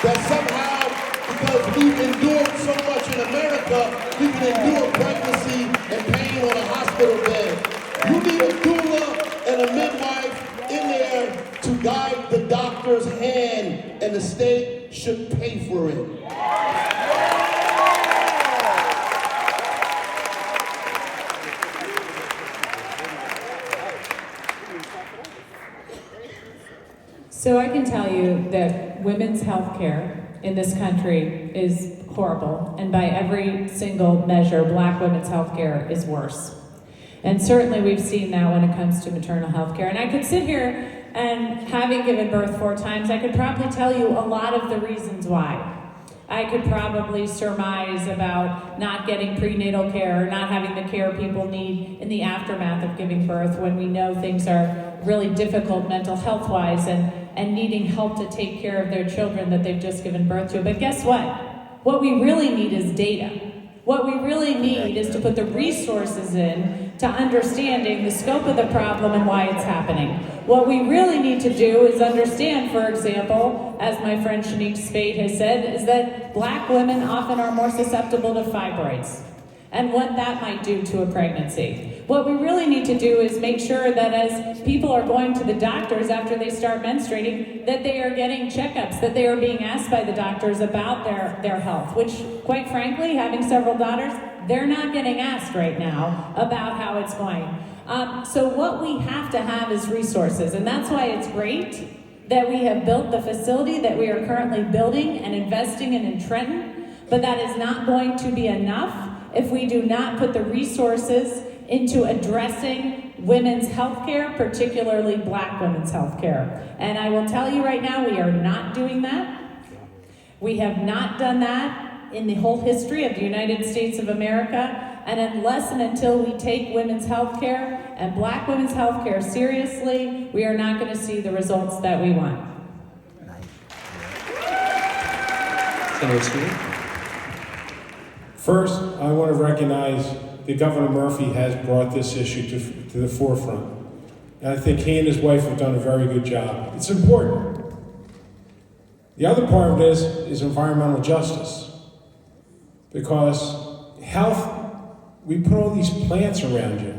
that somehow, because we've endured so much in America, we can endure pregnancy and pain on a hospital bed. You need a doula and a midwife in there to guide the doctor's hand, and the state should pay for it. So I can tell you that women's health care in this country is horrible, and by every single measure, black women's health care is worse. And certainly we've seen that when it comes to maternal health care. And I could sit here and, having given birth 4 times, I could probably tell you a lot of the reasons why. I could probably surmise about not getting prenatal care, or not having the care people need in the aftermath of giving birth, when we know things are really difficult mental health-wise and needing help to take care of their children that they've just given birth to. But guess what? What we really need is data. What we really need is to put the resources in to understanding the scope of the problem and why it's happening. What we really need to do is understand, for example, as my friend Shanique Spade has said, is that black women often are more susceptible to fibroids and what that might do to a pregnancy. What we really need to do is make sure that as people are going to the doctors after they start menstruating, that they are getting checkups, that they are being asked by the doctors about their health, which, quite frankly, having several daughters, they're not getting asked right now about how it's going. So what we have to have is resources, and that's why it's great that we have built the facility that we are currently building and investing in Trenton, but that is not going to be enough if we do not put the resources into addressing women's health care, particularly black women's health care. And I will tell you right now, we are not doing that. We have not done that in the whole history of the United States of America. And unless and until we take women's health care and black women's health care seriously, we are not going to see the results that we want. Senator Sweeney. First, I want to recognize that Governor Murphy has brought this issue to the forefront. And I think he and his wife have done a very good job. It's important. The other part of this is environmental justice. Because health, we put all these plants around you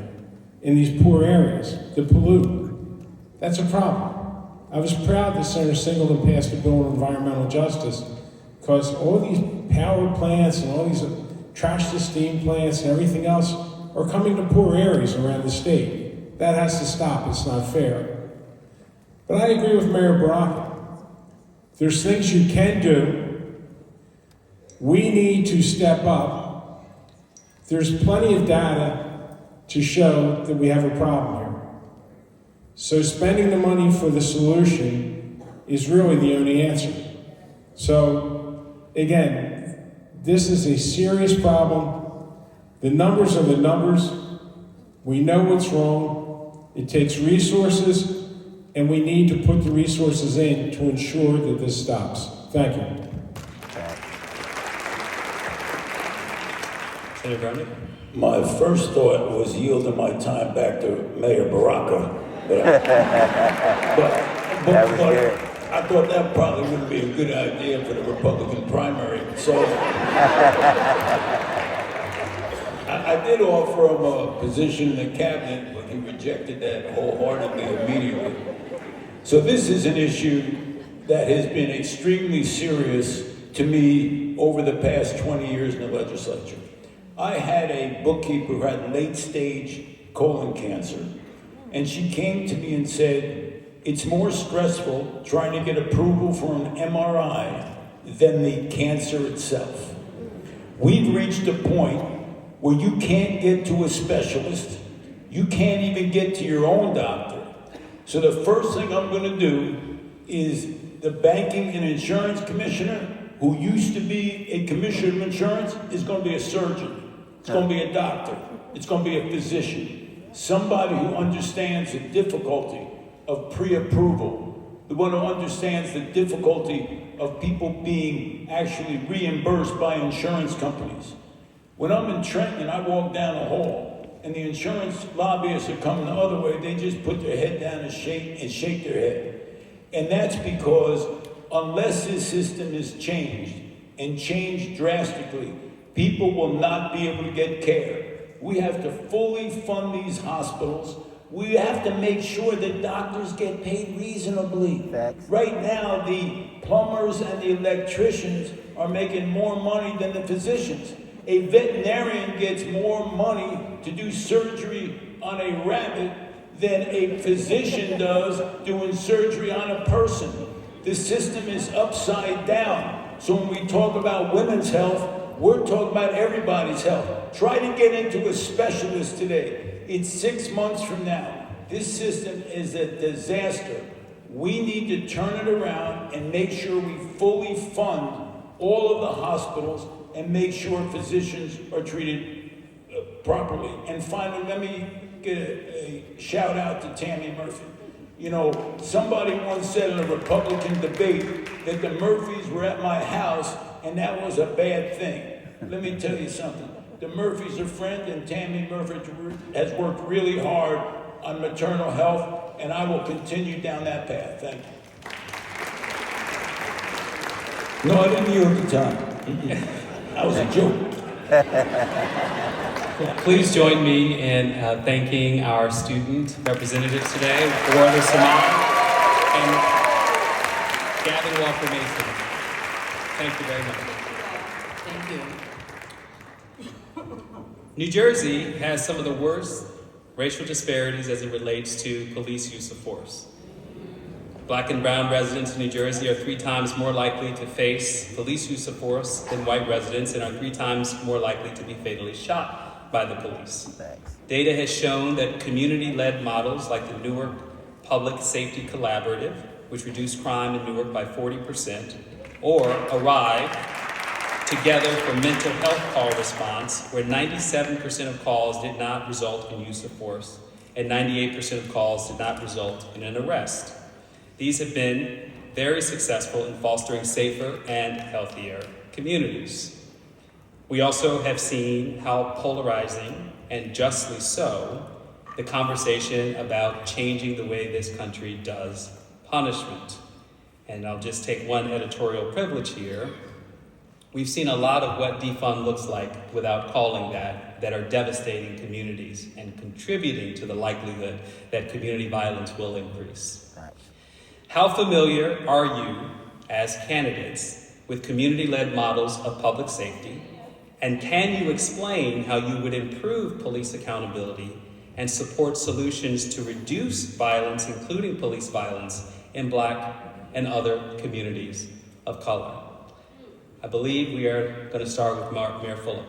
in these poor areas that pollute. That's a problem. I was proud that Senator Singleton passed a bill on environmental justice, because all these power plants and all these trash to steam plants and everything else are coming to poor areas around the state. That has to stop. It's not fair. But I agree with Mayor Baraka. There's things you can do We need to step up. There's plenty of data to show that we have a problem here. So spending the money for the solution is really the only answer. So again, this is a serious problem. The numbers are the numbers. We know what's wrong. It takes resources, and we need to put the resources in to ensure that this stops. Thank you. Senator Bernie? My first thought was yielding my time back to Mayor Baraka, but I thought that probably wouldn't be a good idea for the Republican primary. So I did offer him a position in the cabinet, but he rejected that wholeheartedly immediately. So this is an issue that has been extremely serious to me over the past 20 years in the legislature. I had a bookkeeper who had late-stage colon cancer, and she came to me and said, it's more stressful trying to get approval for an MRI than the cancer itself. We've reached a point where you can't get to a specialist. You can't even get to your own doctor. So the first thing I'm going to do is the banking and insurance commissioner, who used to be a commissioner of insurance, is going to be a surgeon. It's going to be a doctor. It's going to be a physician. Somebody who understands the difficulty of pre-approval, the one who understands the difficulty of people being actually reimbursed by insurance companies. When I'm in Trenton and I walk down the hall and the insurance lobbyists are coming the other way, they just put their head down and shake their head. And that's because unless this system is changed and changed drastically, people will not be able to get care. We have to fully fund these hospitals. We have to make sure that doctors get paid reasonably. Facts. Right now, the plumbers and the electricians are making more money than the physicians. A veterinarian gets more money to do surgery on a rabbit than a physician does doing surgery on a person. The system is upside down. So when we talk about women's health, we're talking about everybody's health. Try to get into a specialist today. It's 6 months from now. This system is a disaster. We need to turn it around and make sure we fully fund all of the hospitals and make sure physicians are treated properly. And finally, let me get a shout out to Tammy Murphy. You know, somebody once said in a Republican debate that the Murphys were at my house and that was a bad thing. Let me tell you something. The Murphys are friends, and Tammy Murphy has worked really hard on maternal health, and I will continue down that path. Thank you. No, I didn't yield the time. That was a joke. Please join me in thanking our student representatives today, Warda Samad and Gavin Walker Mason. Thank you very much. Thank you. New Jersey has some of the worst racial disparities as it relates to police use of force. Black and brown residents in New Jersey are 3 times more likely to face police use of force than white residents and are 3 times more likely to be fatally shot by the police. Thanks. Data has shown that community-led models like the Newark Public Safety Collaborative, which reduced crime in Newark by 40%, or ARRIVE, Together for Mental Health Call Response, where 97% of calls did not result in use of force and 98% of calls did not result in an arrest. These have been very successful in fostering safer and healthier communities. We also have seen how polarizing, and justly so, the conversation about changing the way this country does punishment. And I'll just take one editorial privilege here. We've seen a lot of what defund looks like without calling that are devastating communities and contributing to the likelihood that community violence will increase. Right. How familiar are you as candidates with community-led models of public safety? And can you explain how you would improve police accountability and support solutions to reduce violence, including police violence, in Black and other communities of color? I believe we are going to start with Mayor Fulop.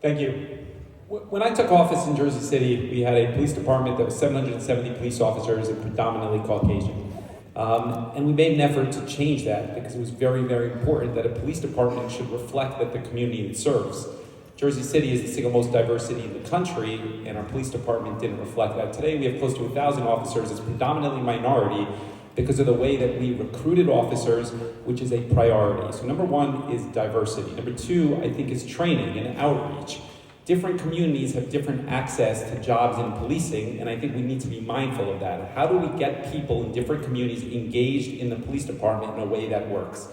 Thank you. When I took office in Jersey City, we had a police department that was 770 police officers and predominantly Caucasian. And we made an effort to change that because it was very, very important that a police department should reflect that the community it serves. Jersey City is the single most diverse city in the country, and our police department didn't reflect that. Today, we have close to 1,000 officers. It's predominantly minority because of the way that we recruited officers, which is a priority. So number one is diversity. Number two, I think, is training and outreach. Different communities have different access to jobs in policing, and I think we need to be mindful of that. How do we get people in different communities engaged in the police department in a way that works?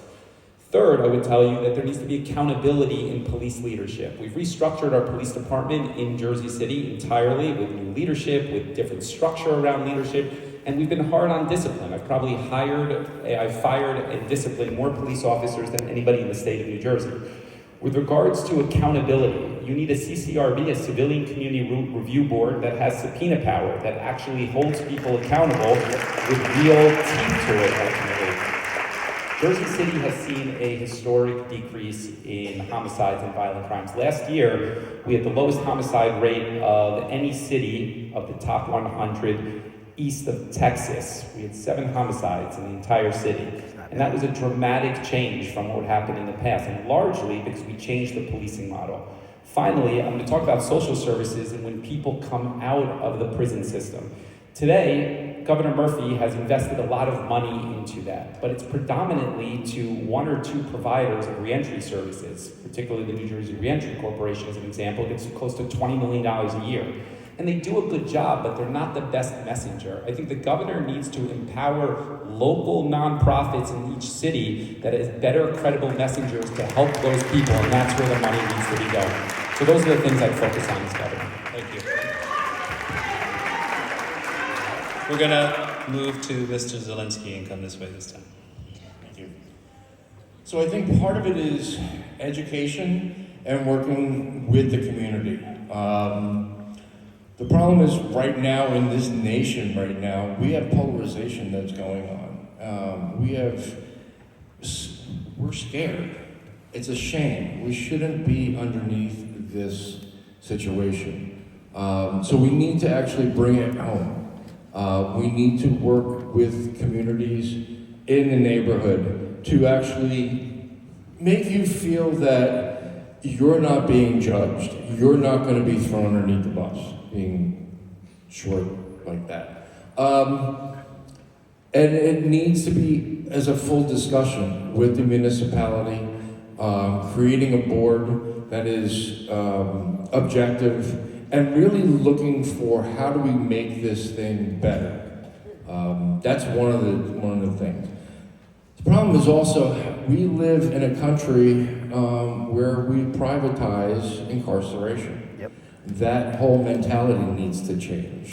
Third, I would tell you that there needs to be accountability in police leadership. We've restructured our police department in Jersey City entirely with new leadership, with different structure around leadership, and we've been hard on discipline. I've fired and disciplined more police officers than anybody in the state of New Jersey. With regards to accountability, you need a CCRB, a Civilian Community Review Board, that has subpoena power, that actually holds people accountable with real teeth to it, ultimately. Jersey City has seen a historic decrease in homicides and violent crimes. Last year, we had the lowest homicide rate of any city of the top 100 east of Texas. We had 7 homicides in the entire city. And that was a dramatic change from what happened in the past, and largely because we changed the policing model. Finally, I'm going to talk about social services and when people come out of the prison system. Today, Governor Murphy has invested a lot of money into that, but it's predominantly to 1 or 2 providers of reentry services, particularly the New Jersey Reentry Corporation, as an example, gets close to $20 million a year. And they do a good job, but they're not the best messenger. I think the governor needs to empower local nonprofits in each city that has better, credible messengers to help those people, and that's where the money needs to be going. So those are the things I'd focus on as governor. Thank you. We're going to move to Mr. Zielinski and come this way this time. Thank you. So I think part of it is education and working with the community. The problem is right now in this nation right now, we have polarization that's going on. We're scared. It's a shame. We shouldn't be underneath this situation. So we need to actually bring it home. We need to work with communities in the neighborhood to actually make you feel that you're not being judged. You're not going to be thrown underneath the bus, being short like that. And it needs to be as a full discussion with the municipality, creating a board that is objective and really looking for how do we make this thing better. That's one of the things. The problem is also we live in a country where we privatize incarceration. Yep. That whole mentality needs to change.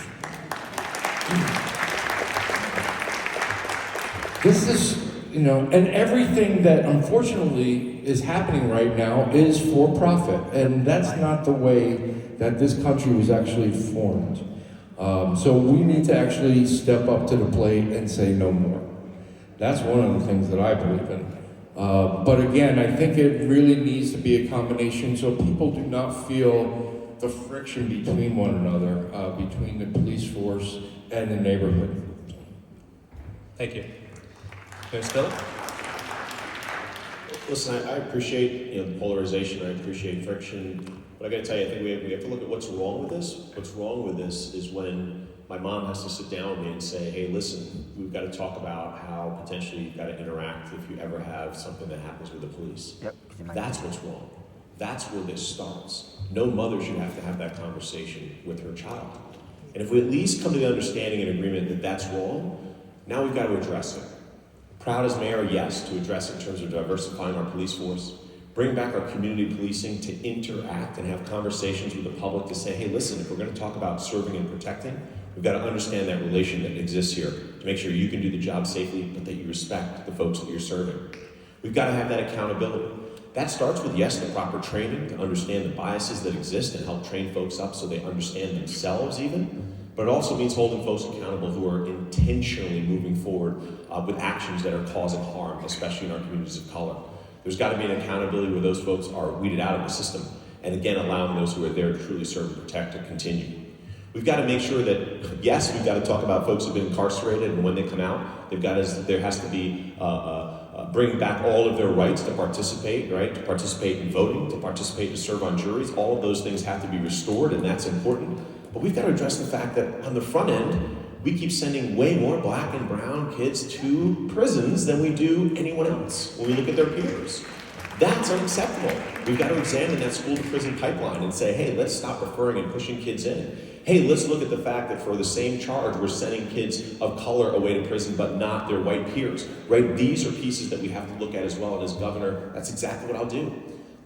This is, and everything that unfortunately is happening right now is for profit, and that's not the way that this country was actually formed. So we need to actually step up to the plate and say no more. That's one of the things that I believe in. But again, I think it really needs to be a combination so people do not feel the friction between one another, between the police force and the neighborhood. Thank you. Mayor Spiller? Listen, I appreciate the polarization. I appreciate friction. But I got to tell you, I think we have to look at what's wrong with this. What's wrong with this is when my mom has to sit down with me and say, hey, listen, we've got to talk about how potentially you've got to interact if you ever have something that happens with the police. Yep. That's what's wrong. That's where this starts. No mother should have to have that conversation with her child. And if we at least come to the understanding and agreement that that's wrong, now we've got to address it. Proud as mayor, yes, to address it in terms of diversifying our police force, bring back our community policing to interact and have conversations with the public to say, hey, listen, if we're going to talk about serving and protecting, we've got to understand that relation that exists here to make sure you can do the job safely, but that you respect the folks that you're serving. We've got to have that accountability. That starts with, yes, the proper training to understand the biases that exist and help train folks up so they understand themselves even. but it also means holding folks accountable who are intentionally moving forward with actions that are causing harm, especially in our communities of color. There's got to be an accountability where those folks are weeded out of the system, and again, allowing those who are there to truly serve and protect to continue. We've got to make sure that, yes, we've got to talk about folks who've been incarcerated, and when they come out, there has to be bringing back all of their rights to participate, right? To participate in voting, to participate to serve on juries. All of those things have to be restored, and that's important. But we've got to address the fact that on the front end, we keep sending way more black and brown kids to prisons than we do anyone else when we look at their peers. That's unacceptable. We've got to examine that school to prison pipeline and say, hey, let's stop referring and pushing kids in. Hey, let's look at the fact that for the same charge, we're sending kids of color away to prison, but not their white peers, right? These are pieces that we have to look at as well. And as governor, that's exactly what I'll do.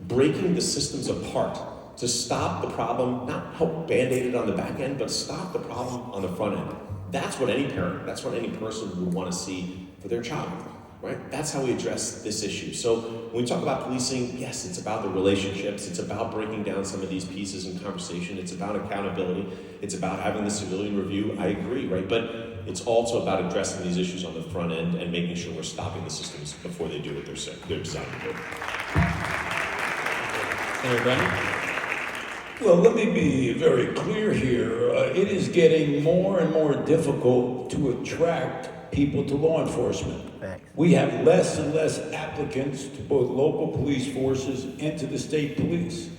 Breaking the systems apart to stop the problem, not help band-aid it on the back end, but stop the problem on the front end. That's what any parent, that's what any person would want to see for their child, right? That's how we address this issue. So when we talk about policing, yes, it's about the relationships. It's about breaking down some of these pieces in conversation. It's about accountability. It's about having the civilian review. I agree, right? But it's also about addressing these issues on the front end and making sure we're stopping the systems before they do what they're designed to do. Senator Brennan? Well, let me be very clear here. It is getting more and more difficult to attract people to law enforcement. We have less and less applicants to both local police forces and to the state police.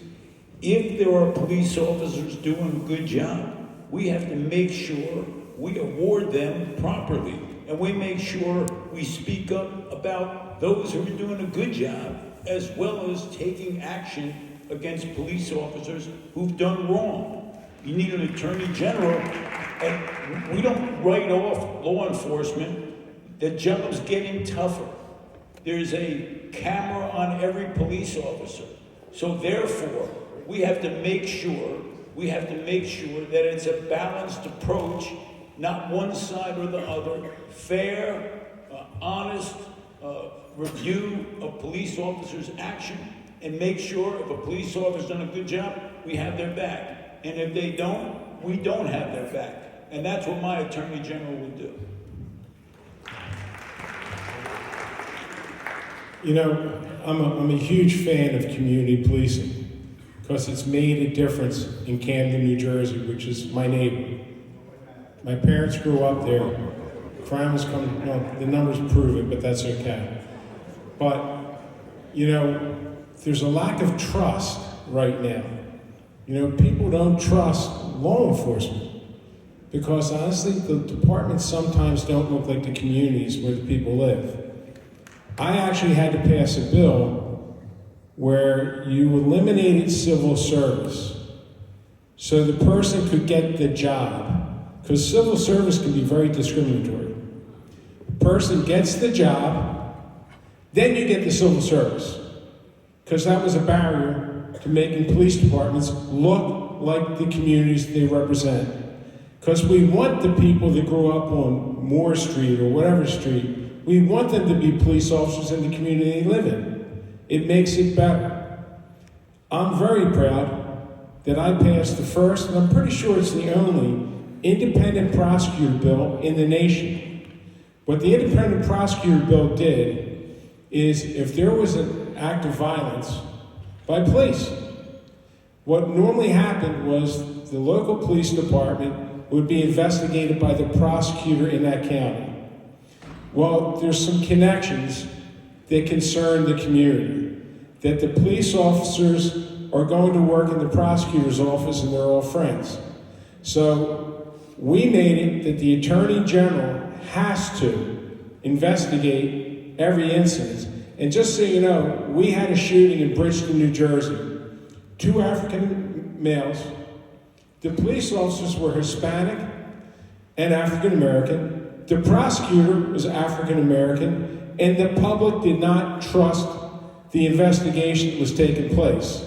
If there are police officers doing a good job, we have to make sure we award them properly. And we make sure we speak up about those who are doing a good job, as well as taking action against police officers who've done wrong. You need an attorney general, and we don't write off law enforcement. The job's getting tougher. There's a camera on every police officer. So therefore, we have to make sure that it's a balanced approach, not one side or the other, fair, honest review of police officers' action, and make sure if a police officer's done a good job, we have their back. And if they don't, we don't have their back. And that's what my attorney general will do. You know, I'm a huge fan of community policing because it's made a difference in Camden, New Jersey, which is my neighborhood. My parents grew up there. Crime has come, well, the numbers prove it, but that's okay. But, you know, there's a lack of trust right now. You know, people don't trust law enforcement because honestly, the departments sometimes don't look like the communities where the people live. I actually had to pass a bill where you eliminated civil service so the person could get the job, because civil service can be very discriminatory. The person gets the job, then you get the civil service, because that was a barrier to making police departments look like the communities they represent. Because we want the people that grew up on Moore Street or whatever street, we want them to be police officers in the community they live in. It makes it better. I'm very proud that I passed the first, and I'm pretty sure it's the only, independent prosecutor bill in the nation. What the independent prosecutor bill did is if there was an act of violence by police, what normally happened was the local police department would be investigated by the prosecutor in that county. Well, there's some connections that concern the community, that the police officers are going to work in the prosecutor's office and they're all friends. So we made it that the Attorney General has to investigate every incident. And just so you know, we had a shooting in Bridgeton, New Jersey. 2 African males. The police officers were Hispanic and African American. The prosecutor was African American, and the public did not trust the investigation that was taking place.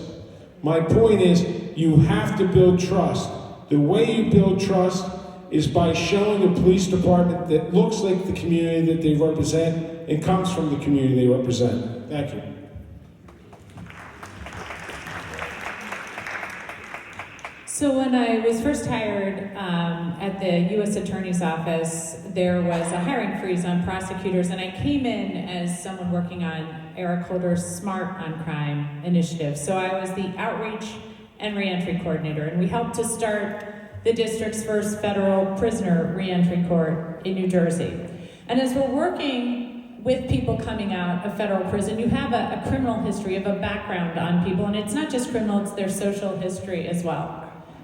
My point is, you have to build trust. The way you build trust is by showing a police department that looks like the community that they represent and comes from the community they represent. Thank you. So when I was first hired at the U.S. Attorney's Office, there was a hiring freeze on prosecutors, and I came in as someone working on Eric Holder's Smart on Crime initiative. So I was the outreach and reentry coordinator, and we helped to start the district's first federal prisoner reentry court in New Jersey. And as we're working with people coming out of federal prison, you have a criminal history, of a background on people, and it's not just criminal, it's their social history as well.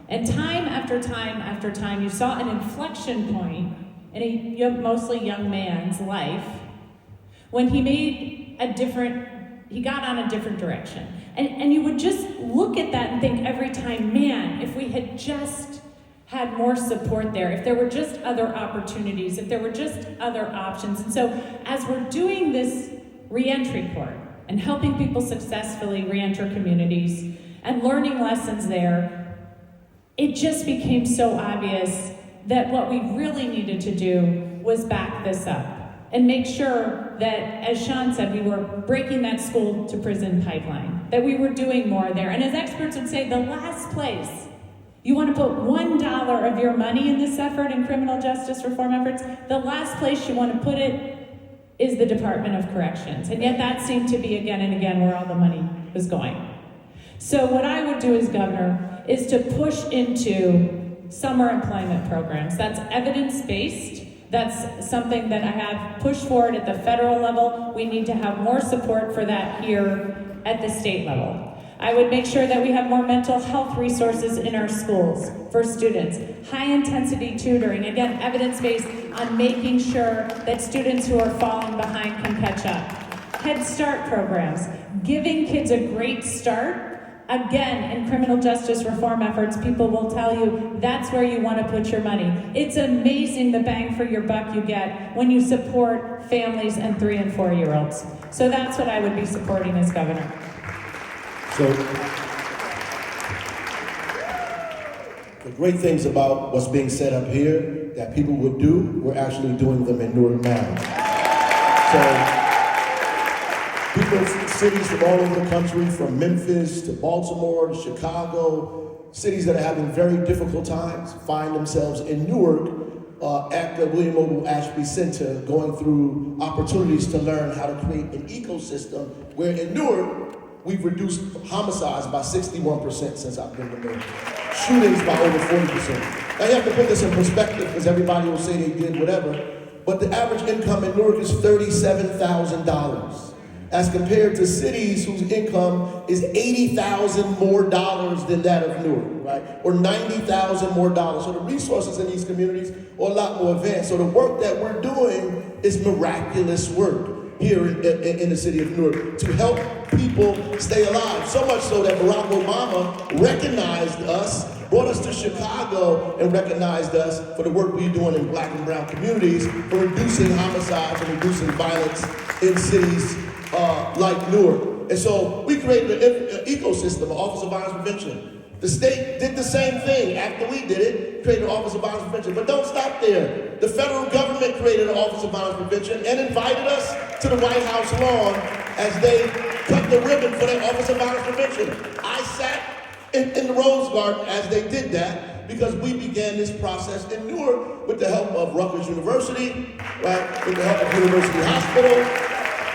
And time after time after time, you saw an inflection point in a mostly young man's life when he got on a different direction. And you would just look at that and think every time, man, if we had just had more support there, if there were just other opportunities, if there were just other options. And so as we're doing this reentry court and helping people successfully reenter communities and learning lessons there, it just became so obvious that what we really needed to do was back this up and make sure that, as Sean said, we were breaking that school to prison pipeline, that we were doing more there. And as experts would say, the last place you want to put $1 of your money in this effort, in criminal justice reform efforts, the last place you want to put it is the Department of Corrections. And yet that seemed to be again and again where all the money was going. So what I would do as governor is to push into summer employment programs. That's evidence-based. That's something that I have pushed forward at the federal level. We need to have more support for that here at the state level. I would make sure that we have more mental health resources in our schools for students. High-intensity tutoring, again, evidence-based on making sure that students who are falling behind can catch up. Head Start programs, giving kids a great start. Again, in criminal justice reform efforts, people will tell you that's where you want to put your money. It's amazing the bang for your buck you get when you support families and 3- and 4-year-olds. So that's what I would be supporting as governor. So, the great things about what's being set up here that people would do, we're actually doing them in Newark now. So, people, cities from all over the country, from Memphis to Baltimore to Chicago, cities that are having very difficult times, find themselves in Newark at the William O. Ashby Center, going through opportunities to learn how to create an ecosystem where in Newark, we've reduced homicides by 61% since I've been the mayor. Shootings by over 40%. Now you have to put this in perspective because everybody will say they did whatever, but the average income in Newark is $37,000 as compared to cities whose income is $80,000 more than that of Newark, right? Or $90,000 more. So the resources in these communities are a lot more advanced. So the work that we're doing is miraculous work here in the city of Newark to help people stay alive. So much so that Barack Obama recognized us, brought us to Chicago and recognized us for the work we're doing in black and brown communities for reducing homicides and reducing violence in cities like Newark. And so we created an ecosystem, an Office of Violence Prevention. The state did the same thing after we did it, created an Office of Violence Prevention. But don't stop there. The federal government created an Office of Violence Prevention and invited us to the White House lawn as they cut the ribbon for their Office of Violence Prevention. I sat in the Rose Garden as they did that because we began this process in Newark with the help of Rutgers University, right? With the help of University Hospital,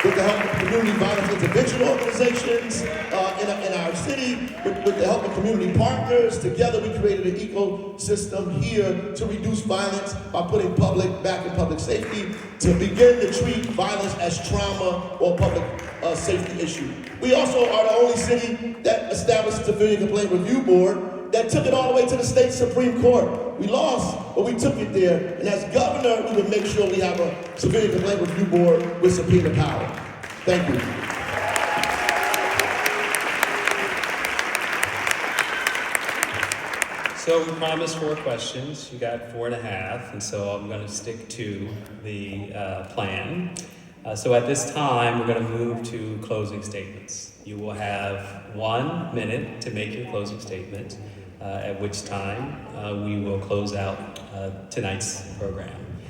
with the help of community violence intervention organizations in our city, with the help of community partners. Together we created an ecosystem here to reduce violence by putting public back in public safety, to begin to treat violence as trauma or public safety issue. We also are the only city that established a civilian complaint review board that took it all the way to the state Supreme Court. We lost, but we took it there. And as governor, we would make sure we have a civilian complaint review board with subpoena power. Thank you. So we promised 4 questions. You got 4.5, and so I'm going to stick to the plan. So at this time, we're going to move to closing statements. You will have 1 minute to make your closing statement, at which time we will close out tonight's program.